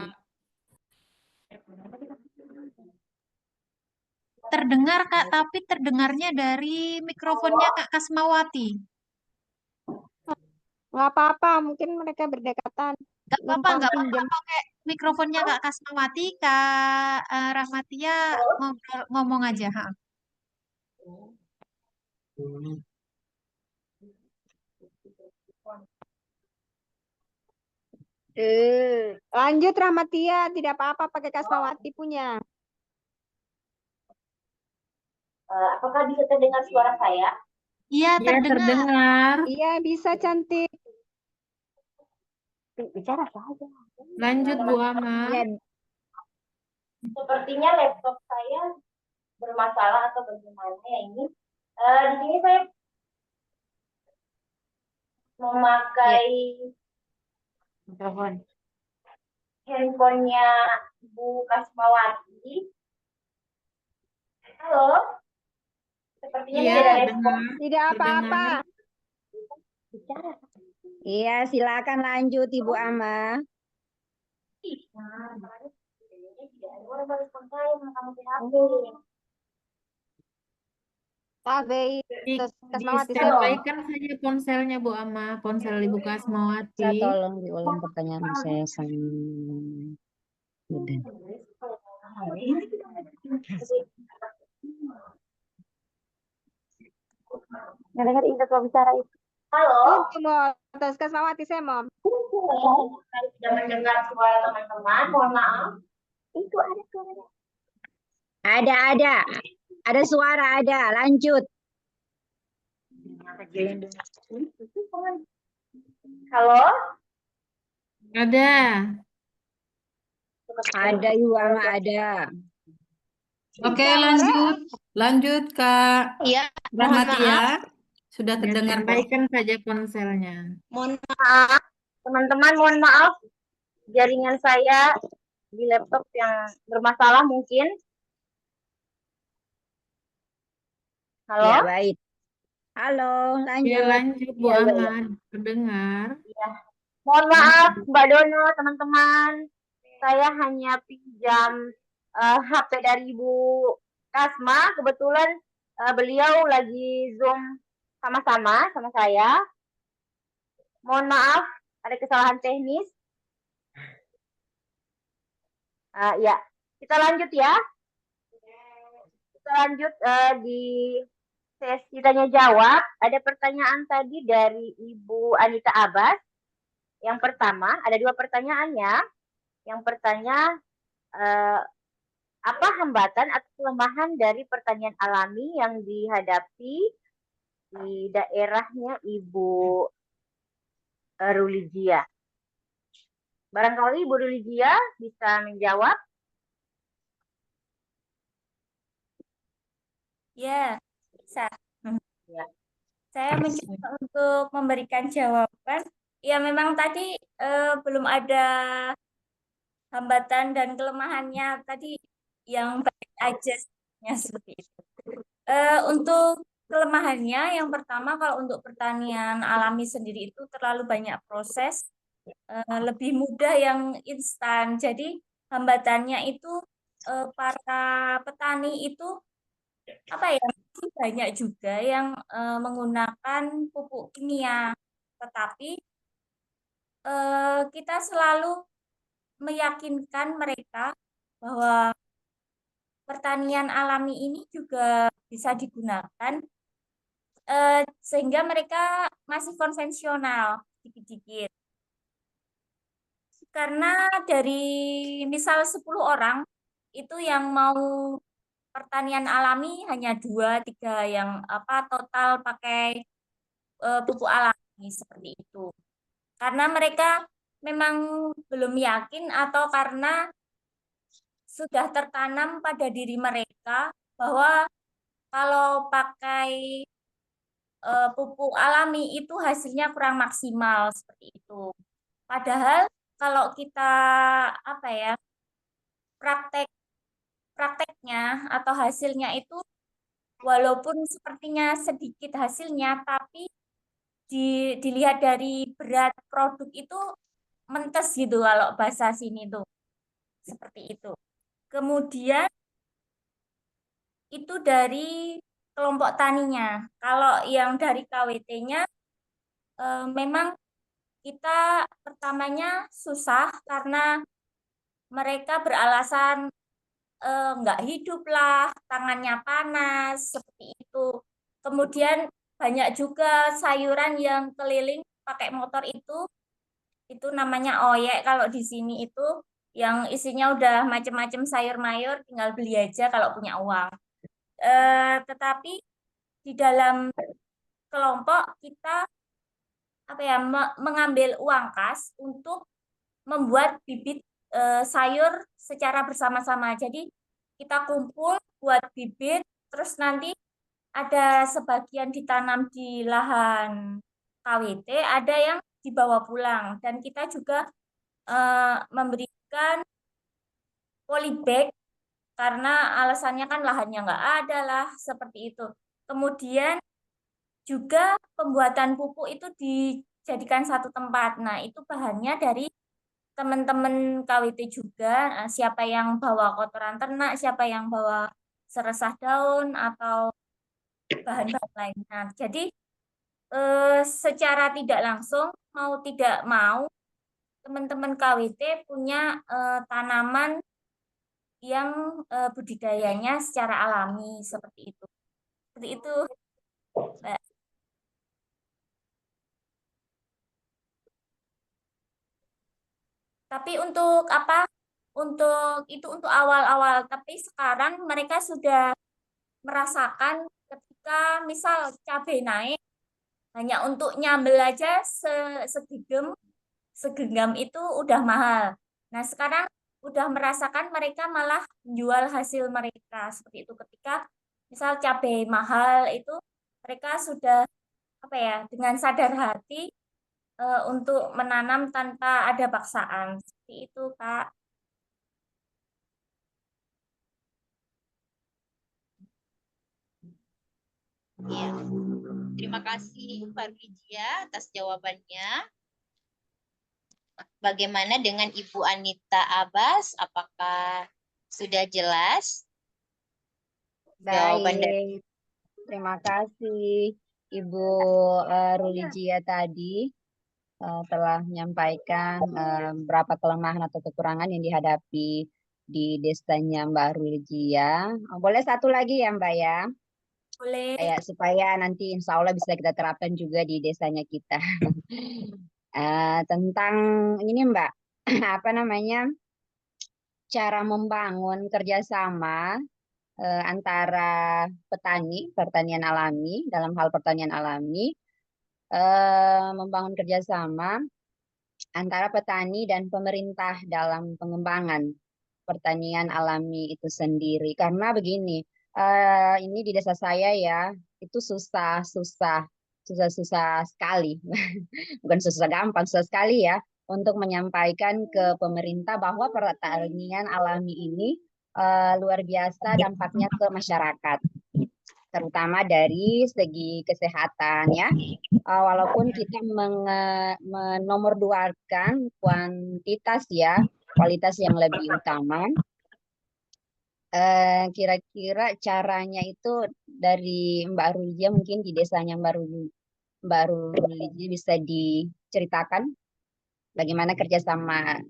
Speaker 11: Terdengar Kak, tapi terdengarnya dari mikrofonnya Kak Kasmawati.
Speaker 10: Nggak apa-apa, mungkin mereka berdekatan. Numpang
Speaker 11: Nggak
Speaker 10: pinjam.
Speaker 11: apa-apa pakai mikrofonnya Kak Kasmawati, Kak Rahmatia ngomong aja. Ha.
Speaker 10: Lanjut Rahmatia, tidak apa-apa pakai Kasmawati punya.
Speaker 4: Apakah bisa terdengar suara saya?
Speaker 11: Iya,
Speaker 6: Ya, terdengar.
Speaker 10: Iya, bisa cantik.
Speaker 3: Bicara saja.
Speaker 6: Lanjut Bu Ama.
Speaker 3: Ya,
Speaker 4: Sepertinya laptop saya bermasalah atau bagaimana ya ini. Di sini saya memakai
Speaker 3: mikrofon.
Speaker 4: handphonenya Bu Kasmawati. Halo. Sepertinya
Speaker 6: Iya,
Speaker 4: tidak ada
Speaker 6: terdengar.
Speaker 4: respon.
Speaker 10: Tidak apa-apa.
Speaker 3: Iya, silakan lanjut Ibu Ama.
Speaker 10: KBI Kasmawati saya
Speaker 6: Distanbykan saja ponselnya Bu Ama, ponsel Ibu Kasmawati.
Speaker 3: Saya tolong diulang pertanyaan saya sama Udah.
Speaker 2: Nggak dengar Indah kalau bicara itu.
Speaker 12: Halo,
Speaker 10: Punten, Mom. Atas Kasmawati saya, Mom.
Speaker 12: saya sudah mendengar suara teman-teman. Mohon maaf.
Speaker 2: Itu ada suara.
Speaker 3: Ada suara, ada. Lanjut.
Speaker 12: Halo,
Speaker 1: Ada.
Speaker 3: Ada juga, ada.
Speaker 1: Oke, lanjut. Lanjut, Kak
Speaker 12: iya, mohon
Speaker 1: Rahmatia.
Speaker 12: maaf.
Speaker 1: Sudah
Speaker 6: Ya,
Speaker 1: terdengar kok.
Speaker 6: standby-kan saja ponselnya.
Speaker 12: Mohon maaf, teman-teman, mohon maaf. Jaringan saya di laptop yang bermasalah mungkin. Halo?
Speaker 3: Ya, baik. Halo,
Speaker 1: Ya,
Speaker 3: lanjut.
Speaker 1: lanjut Bu
Speaker 12: Iya, iya, iya.
Speaker 1: Ahmad. Terdengar.
Speaker 12: Iya. Mohon maaf, Mbak Dono, teman-teman. Saya hanya pinjam HP dari Ibu Kasma. Kebetulan beliau lagi Zoom sama-sama sama saya. Mohon maaf, ada kesalahan teknis. Ya, kita lanjut ya. Kita lanjut di sesi tanya jawab. Ada pertanyaan tadi dari Ibu Anita Abbas. Yang pertama, ada 2 pertanyaannya. Yang pertanyaan, apa hambatan atau kelemahan dari pertanian alami yang dihadapi di daerahnya Ibu Rulijia? Barangkali Ibu Rulijia bisa menjawab.
Speaker 4: Ya, bisa.
Speaker 12: Ya.
Speaker 4: Saya mencoba untuk memberikan jawaban. Ya, memang tadi belum ada hambatan dan kelemahannya tadi yang baik aja seperti itu. Untuk kelemahannya, yang pertama kalau untuk pertanian alami sendiri itu terlalu banyak proses, lebih mudah yang instan. Jadi hambatannya itu para petani itu apa ya, masih banyak juga yang menggunakan pupuk kimia, tetapi kita selalu meyakinkan mereka bahwa pertanian alami ini juga bisa digunakan sehingga mereka masih konvensional dikit-dikit. Karena dari misal 10 orang itu yang mau pertanian alami hanya 2-3 yang total pakai pupuk alami seperti itu. Karena mereka memang belum yakin atau karena sudah tertanam pada diri mereka bahwa kalau pakai pupuk alami itu hasilnya kurang maksimal seperti itu. Padahal kalau kita prakteknya atau hasilnya itu walaupun sepertinya sedikit hasilnya, tapi dilihat dari berat produk itu mentes gitu kalau bahasa sini tuh seperti itu. Kemudian itu dari kelompok taninya. Kalau yang dari KWT-nya memang kita pertamanya susah karena mereka beralasan nggak hidup lah, tangannya panas, seperti itu. Kemudian banyak juga sayuran yang keliling pakai motor itu namanya oyek kalau di sini itu, yang isinya udah macam-macam sayur mayur, tinggal beli aja kalau punya uang. Tetapi di dalam kelompok kita mengambil uang kas untuk membuat bibit sayur secara bersama-sama. Jadi kita kumpul buat bibit, terus nanti ada sebagian ditanam di lahan KWT, ada yang dibawa pulang. Dan kita juga memberikan polybag karena alasannya kan lahannya nggak ada lah, seperti itu. Kemudian juga pembuatan pupuk itu dijadikan satu tempat. Nah, itu bahannya dari teman-teman KWT juga, siapa yang bawa kotoran ternak, siapa yang bawa seresah daun atau bahan-bahan lainnya. Jadi secara tidak langsung mau tidak mau teman-teman KWT punya tanaman yang budidayanya secara alami seperti itu. Seperti itu, Mbak. Tapi untuk apa? Untuk awal-awal. Tapi sekarang mereka sudah merasakan ketika misal cabai naik, hanya untuk nyambel aja segenggam itu udah mahal. Nah, sekarang udah merasakan mereka malah jual hasil mereka seperti itu. Ketika misal cabai mahal itu mereka sudah apa ya, dengan sadar hati untuk menanam tanpa ada paksaan. Seperti itu, Kak.
Speaker 12: Ya. Terima kasih Mbak Wijia atas jawabannya. Bagaimana dengan Ibu Anita Abbas? Apakah sudah jelas jawaban dari
Speaker 3: Baik, terima kasih Ibu Rulijia tadi telah menyampaikan berapa kelemahan atau kekurangan yang dihadapi di desanya Mbak Rulijia. Boleh satu lagi ya Mbak ya?
Speaker 4: Boleh.
Speaker 3: Ya, supaya nanti insya Allah bisa kita terapkan juga di desanya kita. Tentang ini Mbak, apa namanya, cara membangun kerjasama antara petani, pertanian alami, dalam hal pertanian alami, membangun kerjasama antara petani dan pemerintah dalam pengembangan pertanian alami itu sendiri. Karena begini, ini di desa saya ya, itu susah sekali. Bukan susah gampang, susah sekali ya untuk menyampaikan ke pemerintah bahwa pertanian alami ini luar biasa dampaknya ke masyarakat, terutama dari segi kesehatan ya. Walaupun kita menomorduakan kuantitas ya, kualitas yang lebih utama. Kira-kira caranya itu dari Mbak Rulijia, mungkin di desanya Mbak Rulijia bisa diceritakan bagaimana kerjasama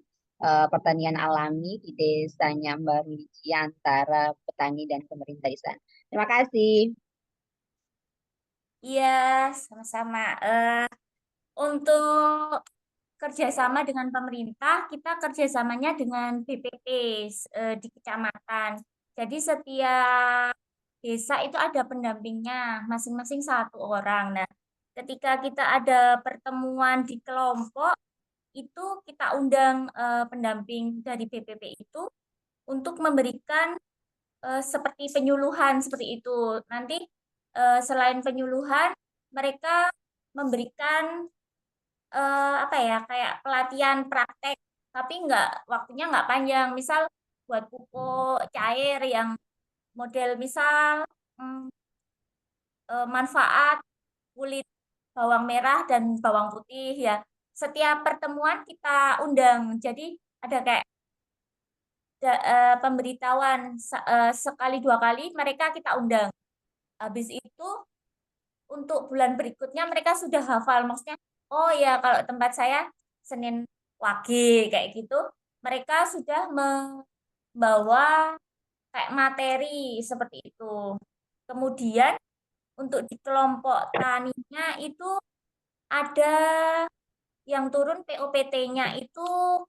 Speaker 3: pertanian alami di desanya Mbak Rulijia antara petani dan pemerintah di sana. Terima kasih.
Speaker 4: Iya, sama-sama. Untuk kerjasama dengan pemerintah, kita kerjasamanya dengan BPP di kecamatan. Jadi setiap desa itu ada pendampingnya, masing-masing satu orang. Nah, ketika kita ada pertemuan di kelompok, itu kita undang pendamping dari BPP itu untuk memberikan seperti penyuluhan seperti itu. Nanti selain penyuluhan, mereka memberikan apa ya, kayak pelatihan praktek, tapi waktunya nggak panjang. Misal buat pupuk cair yang model misal manfaat kulit bawang merah dan bawang putih ya. Setiap pertemuan kita undang. Jadi ada kayak pemberitahuan sekali dua kali mereka kita undang. Habis itu untuk bulan berikutnya mereka sudah hafal, maksudnya oh ya kalau tempat saya Senin Wage kayak gitu, mereka sudah membawa kayak materi seperti itu. Kemudian untuk di kelompok taninya itu ada yang turun POPT-nya itu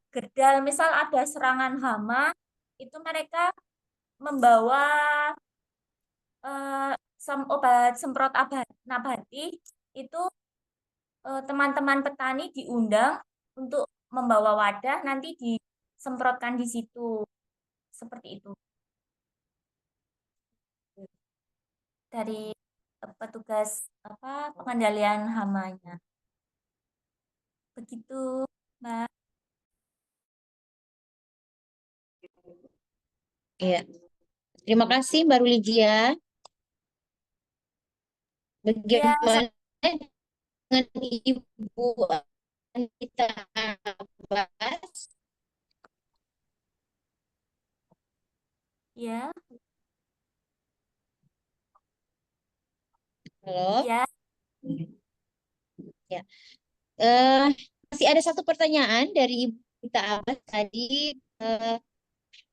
Speaker 4: gerdal, misal ada serangan hama, itu mereka membawa obat semprot nabati itu teman-teman petani diundang untuk membawa wadah nanti disemprotkan di situ. Seperti itu. Dari petugas pengendalian hamanya. Begitu, Mbak.
Speaker 12: Iya. Terima kasih Mbak Rulijia.
Speaker 4: Ya,
Speaker 12: Bagaimana dengan Ibu Anita Abbas?
Speaker 4: ya,
Speaker 12: Halo.
Speaker 4: ya.
Speaker 12: Ya. Masih ada satu pertanyaan dari Ibu Anita Abbas tadi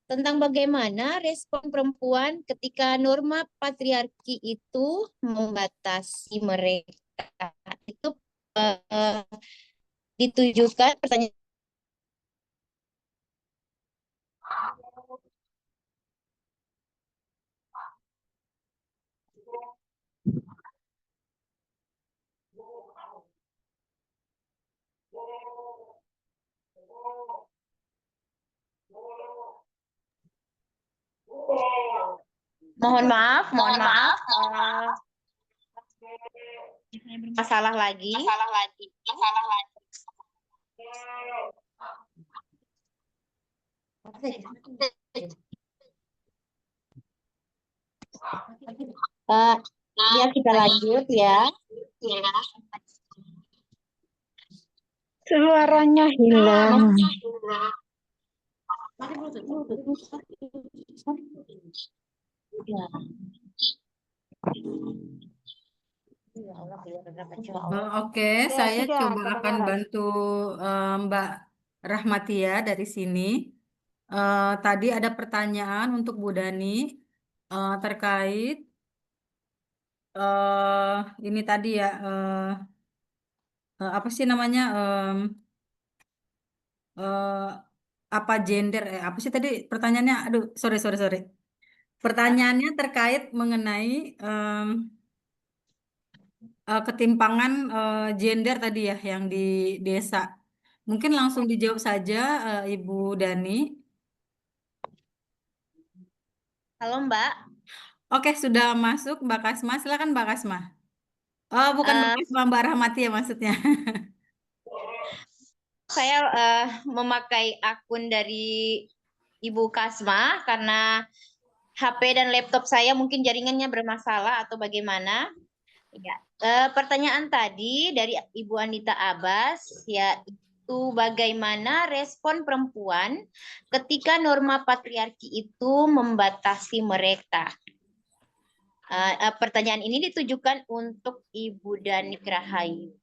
Speaker 12: tentang bagaimana respon perempuan ketika norma patriarki itu membatasi mereka. Itu ditujukan pertanyaan Mohon maaf. Masalah lagi. Ya kita lanjut ya.
Speaker 10: Suaranya hilang.
Speaker 1: Oke, saya coba akan bantu Mbak Rahmatia dari sini. Tadi ada pertanyaan untuk Bu Dani terkait ini tadi ya, apa sih namanya, eh, apa gender, apa sih tadi pertanyaannya? Aduh, sorry. Pertanyaannya terkait mengenai ketimpangan gender tadi ya yang di desa. Mungkin langsung dijawab saja Ibu Dani.
Speaker 12: Halo Mbak.
Speaker 1: Oke, sudah masuk Mbak Kasma. Silakan Mbak Kasma. Oh, bukan Mbak Kasma, Mbak Rahmati ya maksudnya.
Speaker 12: Saya memakai akun dari Ibu Kasma karena HP dan laptop saya mungkin jaringannya bermasalah atau bagaimana. Ya. Pertanyaan tadi dari Ibu Anita Abbas, yaitu bagaimana respon perempuan ketika norma patriarki itu membatasi mereka. Pertanyaan ini ditujukan untuk Ibu Dani Rahayu.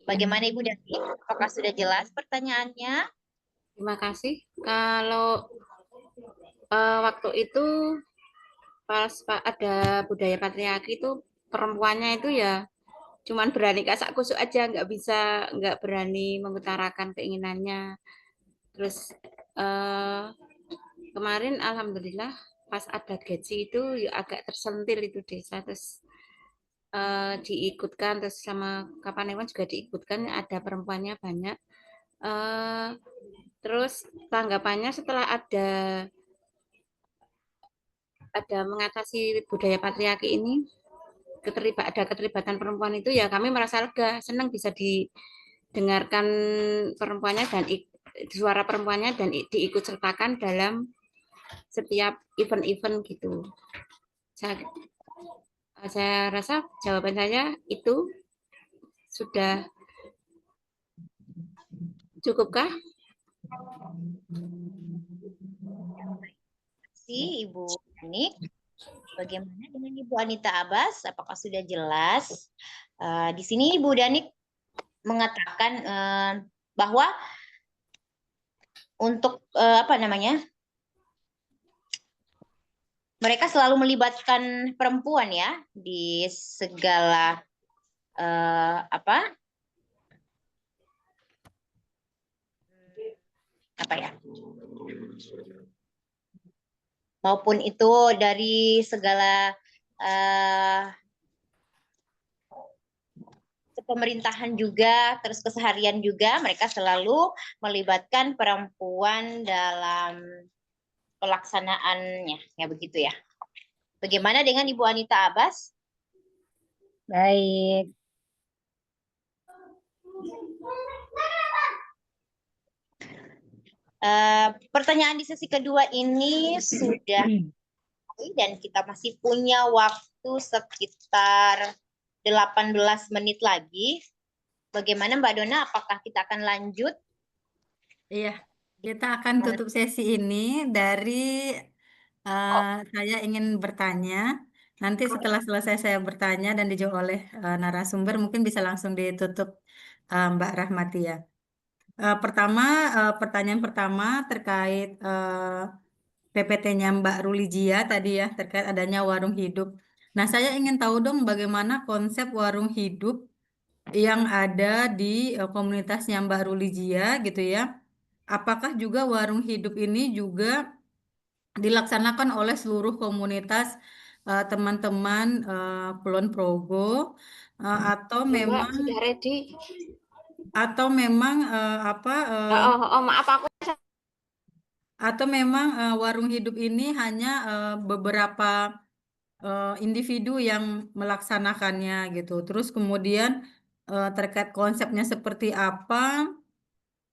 Speaker 12: Bagaimana Ibu Dani? Apakah sudah jelas pertanyaannya?
Speaker 5: Terima kasih. Kalau waktu itu pas ada budaya patriarki itu perempuannya itu ya cuman berani kasak kusuk aja, nggak berani mengutarakan keinginannya. Terus kemarin alhamdulillah pas ada gaji itu ya agak tersentil itu desa, terus diikutkan, terus sama Kapanewon juga diikutkan, ada perempuannya banyak. Terus tanggapannya setelah ada mengatasi budaya patriarki ini, ada keterlibatan perempuan itu ya kami merasa lega, senang bisa didengarkan perempuannya dan suara perempuannya dan diikut sertakan dalam setiap event-event gitu. Saya rasa jawaban saya itu sudah cukupkah?
Speaker 12: Si Ibu Dani. Bagaimana dengan Ibu Anita Abbas? Apakah sudah jelas? Di sini Ibu Dani mengatakan bahwa untuk apa namanya? Mereka selalu melibatkan perempuan ya di segala apa ya? Maupun itu dari segala pemerintahan juga, terus keseharian juga, mereka selalu melibatkan perempuan dalam pelaksanaannya, ya begitu ya. Bagaimana dengan Ibu Anita Abbas?
Speaker 2: Baik.
Speaker 12: Pertanyaan di sesi kedua ini sudah dan kita masih punya waktu sekitar 18 menit lagi. Bagaimana Mbak Dona? Apakah kita akan lanjut?
Speaker 1: Iya, kita akan tutup sesi ini dari saya ingin bertanya. Nanti setelah selesai saya bertanya dan dijawab oleh narasumber, mungkin bisa langsung ditutup Mbak Rahmatia. Pertanyaan pertama terkait PPT-nya Mbak Rulijia tadi ya, terkait adanya warung hidup. Nah, saya ingin tahu dong bagaimana konsep warung hidup yang ada di komunitasnya Mbak Rulijia gitu ya. Apakah juga warung hidup ini juga dilaksanakan oleh seluruh komunitas teman-teman Kulon Progo atau
Speaker 5: Mbak,
Speaker 1: memang
Speaker 5: sudah ready?
Speaker 1: apa
Speaker 5: maaf aku
Speaker 1: atau memang warung hidup ini hanya beberapa individu yang melaksanakannya gitu. Terus kemudian terkait konsepnya seperti apa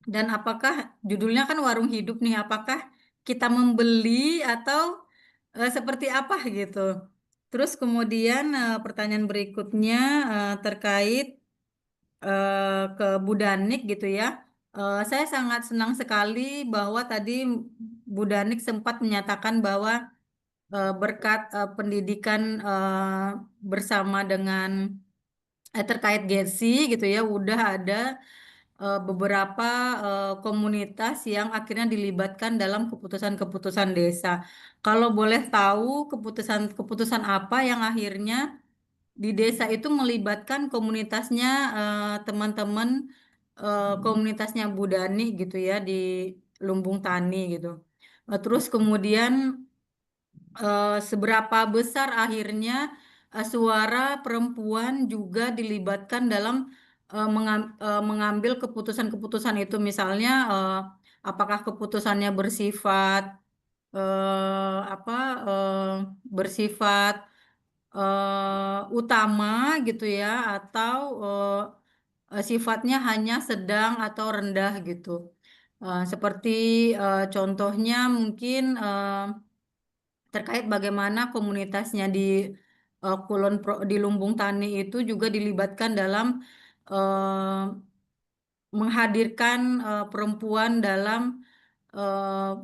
Speaker 1: dan apakah judulnya kan warung hidup nih, apakah kita membeli atau seperti apa gitu. Terus kemudian pertanyaan berikutnya terkait ke Bu Danik gitu ya. Saya sangat senang sekali bahwa tadi Bu Danik sempat menyatakan bahwa berkat pendidikan bersama dengan terkait GESI gitu ya, udah ada beberapa komunitas yang akhirnya dilibatkan dalam keputusan-keputusan desa. Kalau boleh tahu keputusan-keputusan apa yang akhirnya di desa itu melibatkan komunitasnya teman-teman komunitasnya Budani gitu ya di Lumbung Tani gitu. Terus kemudian seberapa besar akhirnya suara perempuan juga dilibatkan dalam mengambil keputusan-keputusan itu misalnya apakah keputusannya bersifat apa bersifat utama gitu ya atau sifatnya hanya sedang atau rendah gitu. Seperti contohnya mungkin terkait bagaimana komunitasnya di di Lumbung Tani itu juga dilibatkan dalam eh, menghadirkan perempuan dalam eh,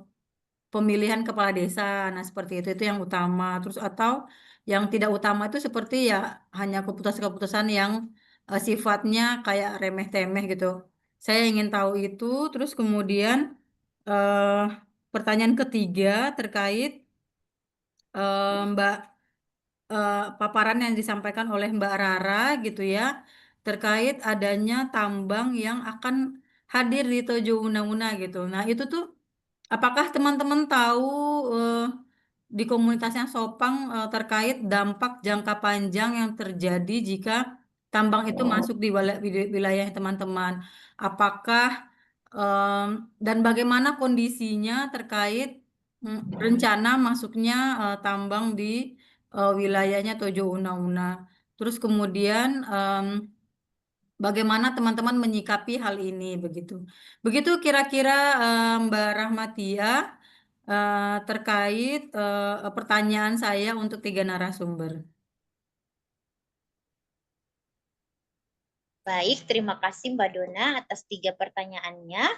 Speaker 1: pemilihan kepala desa. Nah, seperti itu yang utama. Terus atau yang tidak utama itu seperti ya hanya keputusan-keputusan yang sifatnya kayak remeh-temeh gitu. Saya ingin tahu itu. Terus kemudian eh, pertanyaan ketiga terkait Mbak paparan yang disampaikan oleh Mbak Rara gitu ya terkait adanya tambang yang akan hadir di Tojo Una-Una gitu. Nah, itu tuh apakah teman-teman tahu eh, di komunitasnya Sopang terkait dampak jangka panjang yang terjadi jika tambang itu masuk di wilayah teman-teman? Apakah em, dan bagaimana kondisinya terkait rencana masuknya tambang di wilayahnya Tojo Una-Una? Terus kemudian bagaimana teman-teman menyikapi hal ini begitu. Begitu kira-kira Mbak Rahmatia terkait pertanyaan saya untuk tiga narasumber.
Speaker 12: Baik, terima kasih Mbak Dona atas 3 pertanyaannya.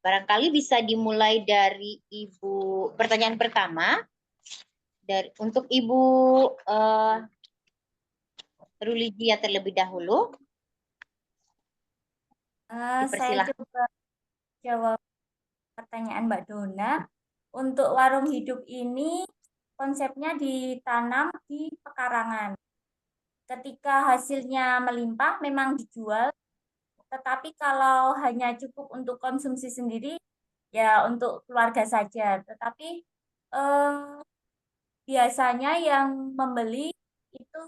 Speaker 12: Barangkali bisa dimulai dari Ibu pertanyaan pertama. Untuk Ibu Rulidia terlebih dahulu.
Speaker 4: Saya coba jawab pertanyaan Mbak Dona. Untuk warung hidup ini konsepnya ditanam di pekarangan. Ketika hasilnya melimpah memang dijual, tetapi kalau hanya cukup untuk konsumsi sendiri ya untuk keluarga saja. Tetapi biasanya yang membeli itu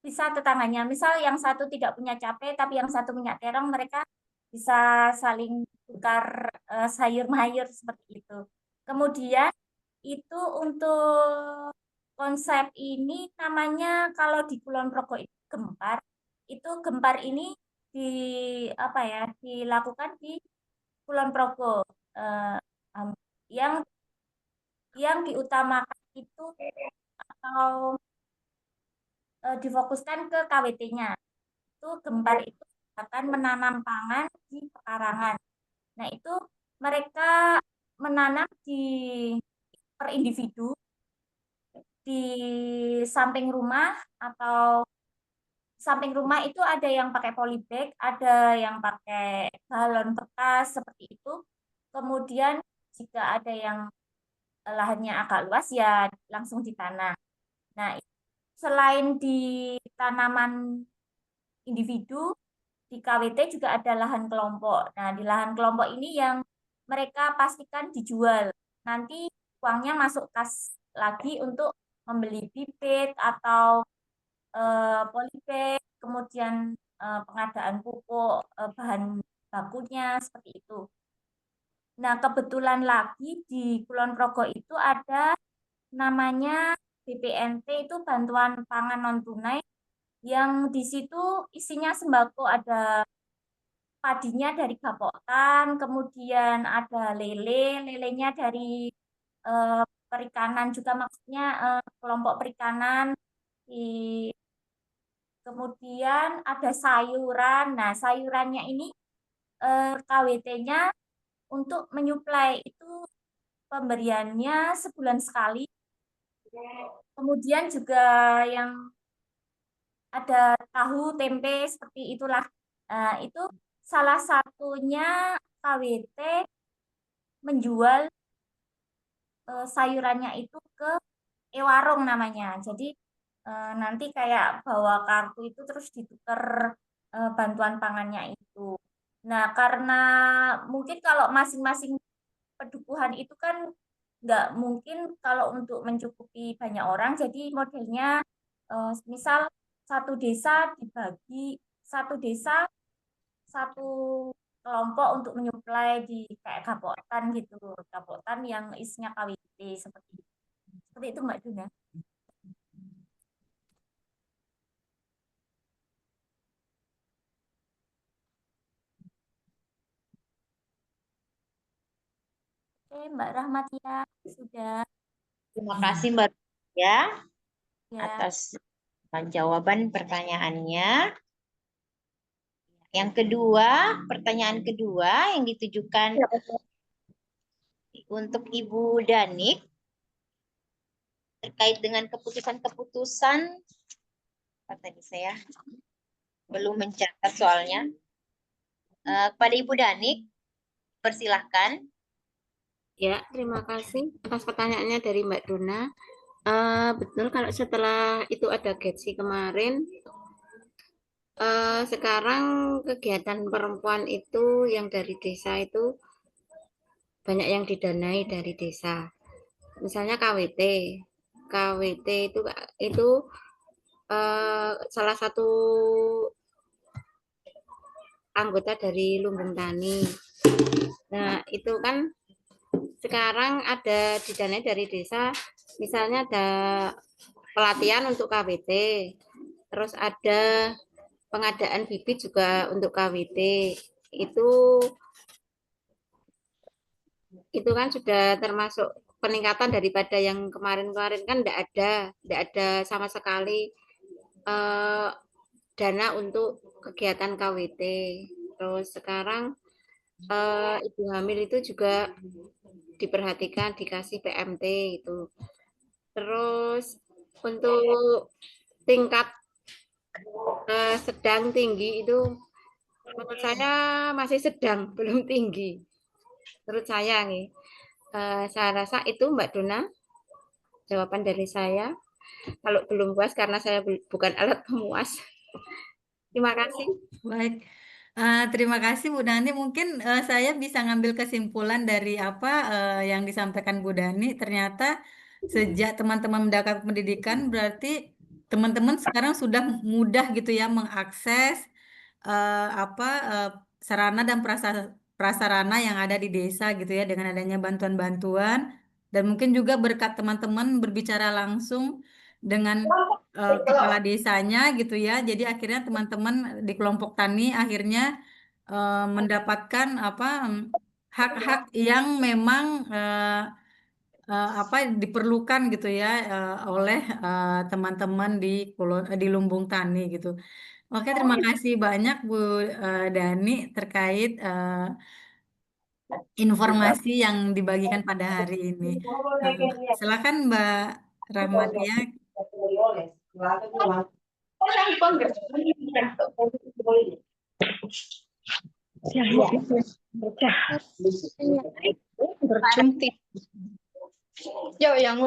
Speaker 4: bisa tetangganya. Misal yang satu tidak punya cabai tapi yang satu punya terong, mereka bisa saling tukar sayur mayur seperti itu. Kemudian itu untuk konsep ini namanya kalau di Kulon Progo itu gempar. Itu gempar ini di apa ya dilakukan di Kulon Progo yang diutamakan itu atau difokuskan ke KWT-nya. Itu gempar itu akan menanam pangan di pekarangan. Nah, itu mereka menanam per individu di samping rumah atau samping rumah itu ada yang pakai polybag, ada yang pakai galon bekas seperti itu. Kemudian jika ada yang lahannya agak luas ya langsung ditanam. Nah, selain di tanaman individu, di KWT juga ada lahan kelompok. Nah, di lahan kelompok ini yang mereka pastikan dijual. Nanti uangnya masuk kas lagi untuk membeli bibit atau polybag, kemudian pengadaan pupuk, bahan bakunya, seperti itu. Nah, kebetulan lagi di Kulon Progo itu ada namanya BPNT, itu bantuan pangan non tunai, yang di situ isinya sembako, ada padinya dari Gapotan, kemudian ada lelenya dari perikanan juga, maksudnya kelompok perikanan di, kemudian ada sayuran. Nah, sayurannya ini KWT-nya untuk menyuplai itu pemberiannya sebulan sekali. Kemudian juga yang ada tahu, tempe, seperti itulah. Itu salah satunya KWT menjual sayurannya itu ke e-warung namanya. Jadi nanti kayak bawa kartu itu terus ditukar bantuan pangannya itu. Nah, karena mungkin kalau masing-masing pedukuhan itu kan nggak mungkin kalau untuk mencukupi banyak orang, jadi modelnya misal satu desa satu kelompok untuk menyuplai di kayak Gapotan gitu, Gapotan yang isinya KWT seperti itu Mbak Duna. Oke, Mbak Rahmatia sudah.
Speaker 12: Terima kasih Mbak ya
Speaker 4: Ya.
Speaker 12: atas jawaban pertanyaannya. Yang kedua, pertanyaan kedua yang ditujukan untuk Ibu Danik terkait dengan keputusan-keputusan. Apa tadi saya belum mencatat soalnya. Kepada Ibu Danik, persilahkan.
Speaker 5: Ya, terima kasih atas pertanyaannya dari Mbak Dona. Betul, kalau setelah itu ada Getsi kemarin, sekarang kegiatan perempuan itu yang dari desa itu banyak yang didanai dari desa. Misalnya KWT. KWT itu salah satu anggota dari Lumbung Tani. Nah, itu kan sekarang ada didanai dari desa, misalnya ada pelatihan untuk KWT, terus ada pengadaan bibit juga untuk KWT. Itu kan sudah termasuk peningkatan daripada yang kemarin-kemarin, kan tidak ada sama sekali dana untuk kegiatan KWT. Terus sekarang ibu hamil itu juga diperhatikan, dikasih PMT itu. Terus untuk tingkat sedang tinggi itu menurut saya masih sedang, belum tinggi. Menurut saya nih, saya rasa itu Mbak Dona jawaban dari saya. Kalau belum puas karena saya bukan alat pemuas. Terima kasih.
Speaker 1: Baik, terima kasih Bu Dani. Mungkin saya bisa ngambil kesimpulan dari apa yang disampaikan Bu Dani. Ternyata sejak teman-teman mendapatkan pendidikan, berarti teman-teman sekarang sudah mudah gitu ya mengakses apa sarana dan prasarana yang ada di desa gitu ya, dengan adanya bantuan-bantuan, dan mungkin juga berkat teman-teman berbicara langsung dengan kepala desanya gitu ya. Jadi akhirnya teman-teman di kelompok tani akhirnya mendapatkan apa hak-hak yang memang apa diperlukan gitu ya oleh teman-teman di lumbung tani gitu. Oke, terima kasih banyak Bu Dani terkait informasi yang dibagikan pada hari ini. Silakan Mbak Rahmatia.
Speaker 10: Berjumpa. Yo yang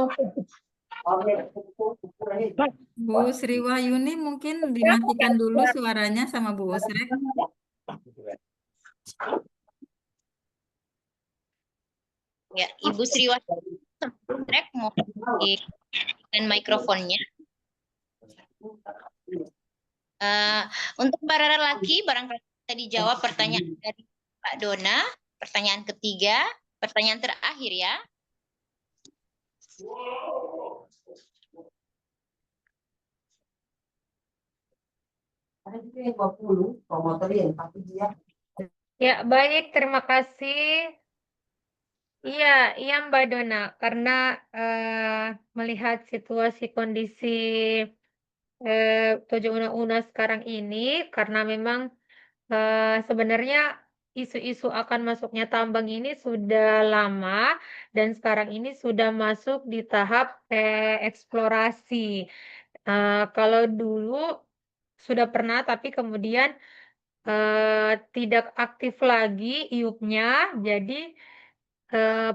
Speaker 1: Bu Sri Wahyuni mungkin dimatikan dulu suaranya sama Bu Usrek.
Speaker 12: Ya, Ibu Sri Wahyuni mau dan mikrofonnya. Untuk para lelaki, barangkali bisa dijawab pertanyaan dari Pak Dona.
Speaker 13: pertanyaan ketiga, pertanyaan terakhir ya.
Speaker 6: Ya, baik, terima kasih. Iya, iya Mbak Dona, karena melihat situasi kondisi Tojo Una-Una sekarang ini, karena memang sebenarnya isu-isu akan masuknya tambang ini sudah lama dan sekarang ini sudah masuk di tahap eksplorasi. Kalau dulu sudah pernah, tapi kemudian tidak aktif lagi IUP-nya, jadi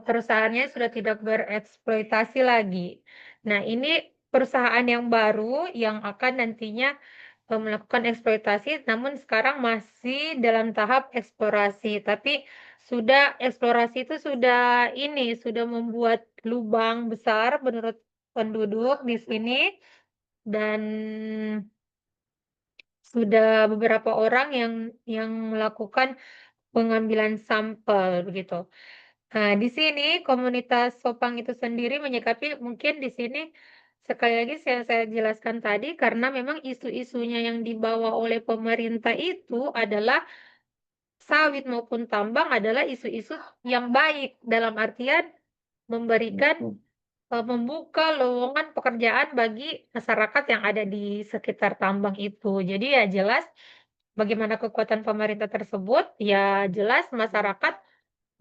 Speaker 6: perusahaannya sudah tidak bereksploitasi lagi. Nah, ini perusahaan yang baru yang akan nantinya melakukan eksploitasi, namun sekarang masih dalam tahap eksplorasi. Tapi eksplorasi itu sudah membuat lubang besar menurut penduduk di sini dan sudah beberapa orang yang melakukan pengambilan sampel begitu. Nah, di sini komunitas Sopang itu sendiri menyikapi mungkin di sini sekali lagi saya jelaskan tadi karena memang isu-isunya yang dibawa oleh pemerintah itu adalah sawit maupun tambang adalah isu-isu yang baik dalam artian memberikan membuka lowongan pekerjaan bagi masyarakat yang ada di sekitar tambang itu. Jadi ya jelas bagaimana kekuatan pemerintah tersebut, ya jelas masyarakat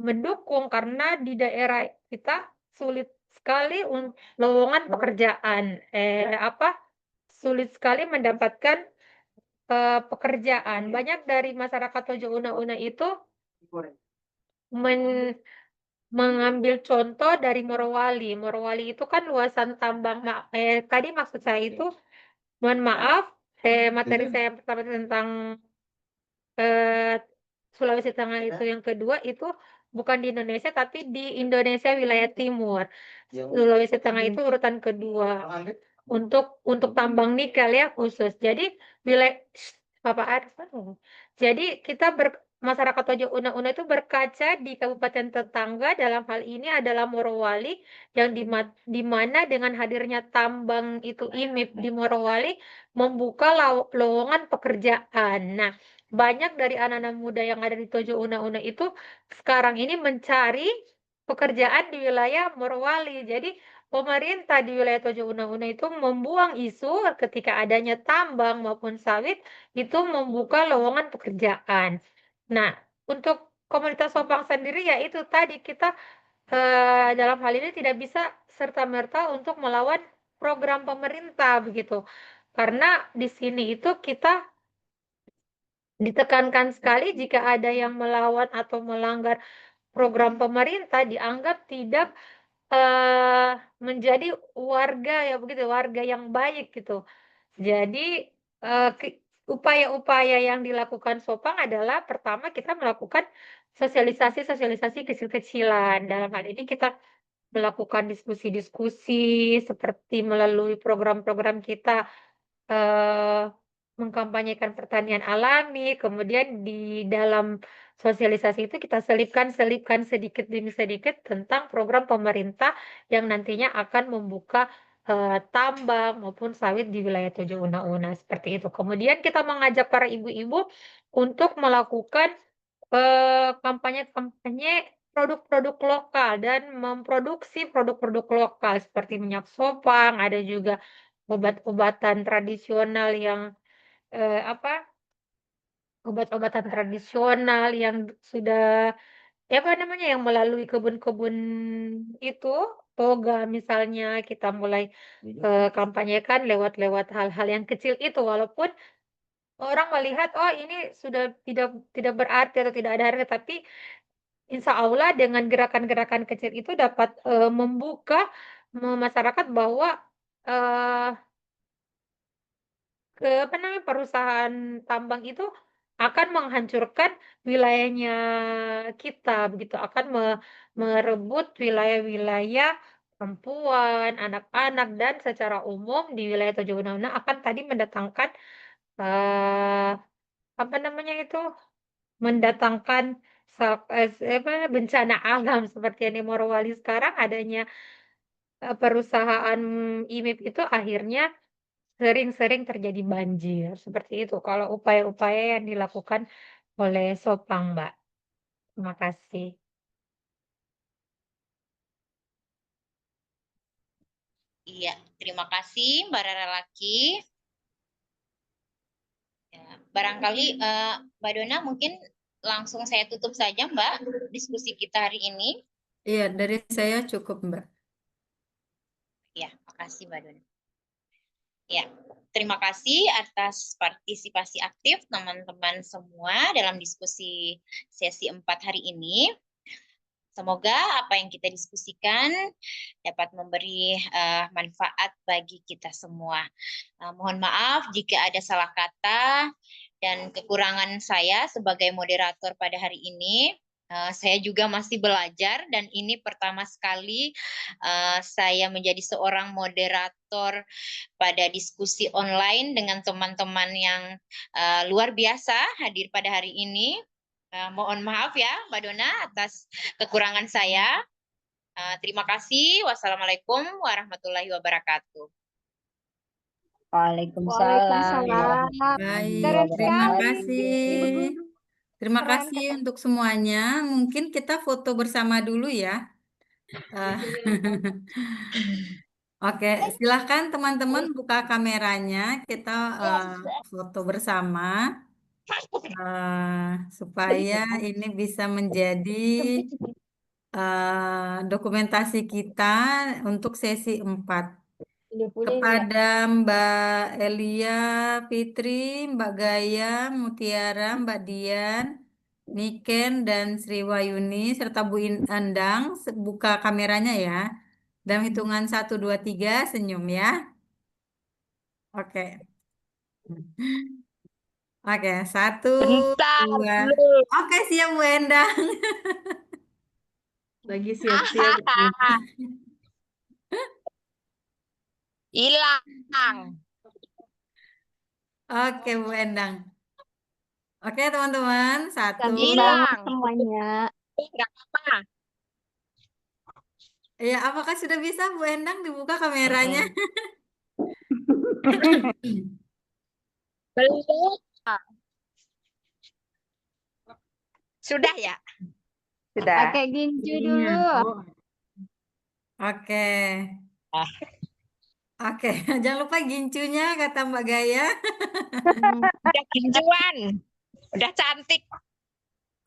Speaker 6: mendukung karena di daerah kita sulit sekali lowongan pekerjaan. Sulit sekali mendapatkan pekerjaan. Banyak dari masyarakat Tojo Una-Una itu mengambil contoh dari Morowali. Morowali itu kan luasan tambang. Tadi maksud saya itu, mohon maaf, materi saya yang pertama tentang Sulawesi Tengah itu yang kedua itu bukan di Indonesia tapi di Indonesia wilayah timur. Sulawesi Tengah itu urutan kedua untuk tambang nikel ya khusus. Jadi wilayah Bapak Arifan. Jadi masyarakat Tojo Una-Una itu berkaca di kabupaten tetangga dalam hal ini adalah Morowali yang di mana dengan hadirnya tambang itu IMIP di Morowali membuka lowongan pekerjaan. Nah, banyak dari anak-anak muda yang ada di Tojo Una-Una itu sekarang ini mencari pekerjaan di wilayah Morowali. Jadi pemerintah di wilayah Tojo Una-Una itu membuang isu ketika adanya tambang maupun sawit itu membuka lowongan pekerjaan. Nah, untuk komunitas Sopang sendiri ya itu tadi kita dalam hal ini tidak bisa serta-merta untuk melawan program pemerintah begitu. Karena di sini itu kita ditekankan sekali jika ada yang melawan atau melanggar program pemerintah dianggap tidak menjadi warga ya begitu, warga yang baik gitu. Jadi upaya-upaya yang dilakukan Sopang adalah pertama kita melakukan sosialisasi kecil-kecilan. Dalam hal ini kita melakukan diskusi-diskusi seperti melalui program-program kita mengkampanyekan pertanian alami, kemudian di dalam sosialisasi itu kita selipkan sedikit demi sedikit tentang program pemerintah yang nantinya akan membuka tambang maupun sawit di wilayah Tojo Una-Una seperti itu. Kemudian kita mengajak para ibu-ibu untuk melakukan kampanye-kampanye produk-produk lokal dan memproduksi produk-produk lokal seperti minyak Sopang, ada juga obat-obatan tradisional yang obat-obatan tradisional yang sudah yang melalui kebun-kebun itu, toga misalnya kita mulai kampanyekan lewat hal-hal yang kecil itu walaupun orang melihat oh ini sudah tidak berarti atau tidak ada harga tapi insya Allah dengan gerakan-gerakan kecil itu dapat membuka masyarakat bahwa perusahaan tambang itu akan menghancurkan wilayahnya kita begitu, akan merebut wilayah-wilayah perempuan, anak-anak dan secara umum di wilayah Tojo Una-Una akan tadi mendatangkan mendatangkan bencana alam seperti yang di Morowali sekarang adanya perusahaan IMIP itu akhirnya sering-sering terjadi banjir. Seperti itu kalau upaya-upaya yang dilakukan oleh Sopang, Mbak. Terima kasih.
Speaker 13: Iya, terima kasih Mbak Rara Laki. Ya, barangkali Mbak Dona mungkin langsung saya tutup saja Mbak diskusi kita hari ini.
Speaker 1: Iya, dari saya cukup, Mbak.
Speaker 13: Ya, makasih Mbak Dona. Ya, terima kasih atas partisipasi aktif teman-teman semua dalam diskusi sesi 4 hari ini. Semoga apa yang kita diskusikan dapat memberi manfaat bagi kita semua. Mohon maaf jika ada salah kata dan kekurangan saya sebagai moderator pada hari ini. Saya juga masih belajar dan ini pertama sekali saya menjadi seorang moderator pada diskusi online dengan teman-teman yang luar biasa hadir pada hari ini. Mohon maaf ya Mbak Dona atas kekurangan saya. Terima kasih. Wassalamualaikum warahmatullahi wabarakatuh.
Speaker 3: Waalaikumsalam.
Speaker 1: Baik, terima kasih. Terima kasih untuk semuanya. Mungkin kita foto bersama dulu ya. Oke, silahkan teman-teman buka kameranya. Kita foto bersama supaya ini bisa menjadi dokumentasi kita untuk sesi 4. Kepada Mbak Elia Fitri, Mbak Gaya, Mutiara, Mbak Dian, Niken, dan Sri Wayuni, serta Bu Endang, buka kameranya ya. Dalam hitungan 1, 2, 3, senyum ya. Oke. Oke, 1, 2. Oke, siap Bu Endang. Lagi siap-siap.
Speaker 12: Hilang.
Speaker 1: Oke, Bu Endang. Oke, teman-teman. 1.
Speaker 12: Hilang semuanya. Enggak apa-apa.
Speaker 1: Ya, apakah sudah bisa Bu Endang dibuka kameranya?
Speaker 12: Belum. Sudah ya?
Speaker 14: Sudah.
Speaker 12: Pakai gincu
Speaker 1: Iya.
Speaker 12: dulu.
Speaker 1: Oke. Oke, jangan lupa gincunya kata Mbak Gaya.
Speaker 12: Udah gincuan. Udah cantik.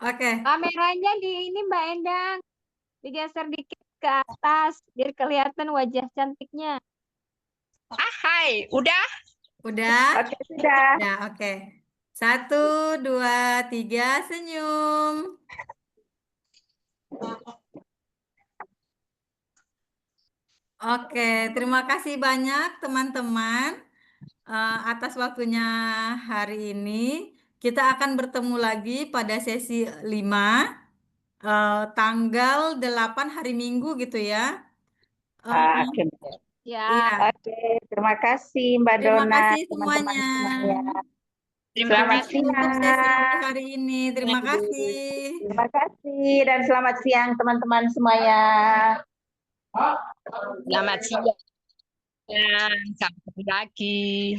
Speaker 1: Oke.
Speaker 12: Kameranya di ini Mbak Endang. Digeser dikit ke atas biar kelihatan wajah cantiknya. Hai, udah?
Speaker 1: Udah?
Speaker 14: Oke, sudah.
Speaker 1: Ya, oke. 1, 2, 3, senyum. Oke, terima kasih banyak teman-teman atas waktunya hari ini. Kita akan bertemu lagi pada sesi 5, tanggal 8 hari Minggu gitu ya.
Speaker 14: Oke.
Speaker 12: Ya.
Speaker 1: Iya.
Speaker 14: Oke, terima kasih Mbak
Speaker 1: Terima
Speaker 14: Dona,
Speaker 1: kasih
Speaker 14: teman-teman
Speaker 1: semuanya.
Speaker 14: semuanya.
Speaker 13: Terima
Speaker 14: Selamat
Speaker 13: kasih.
Speaker 1: Untuk sesi
Speaker 14: siang.
Speaker 1: hari ini. Terima kasih.
Speaker 14: Terima kasih dan selamat siang teman-teman semuanya.
Speaker 12: Selamat siang. Sampai lagi.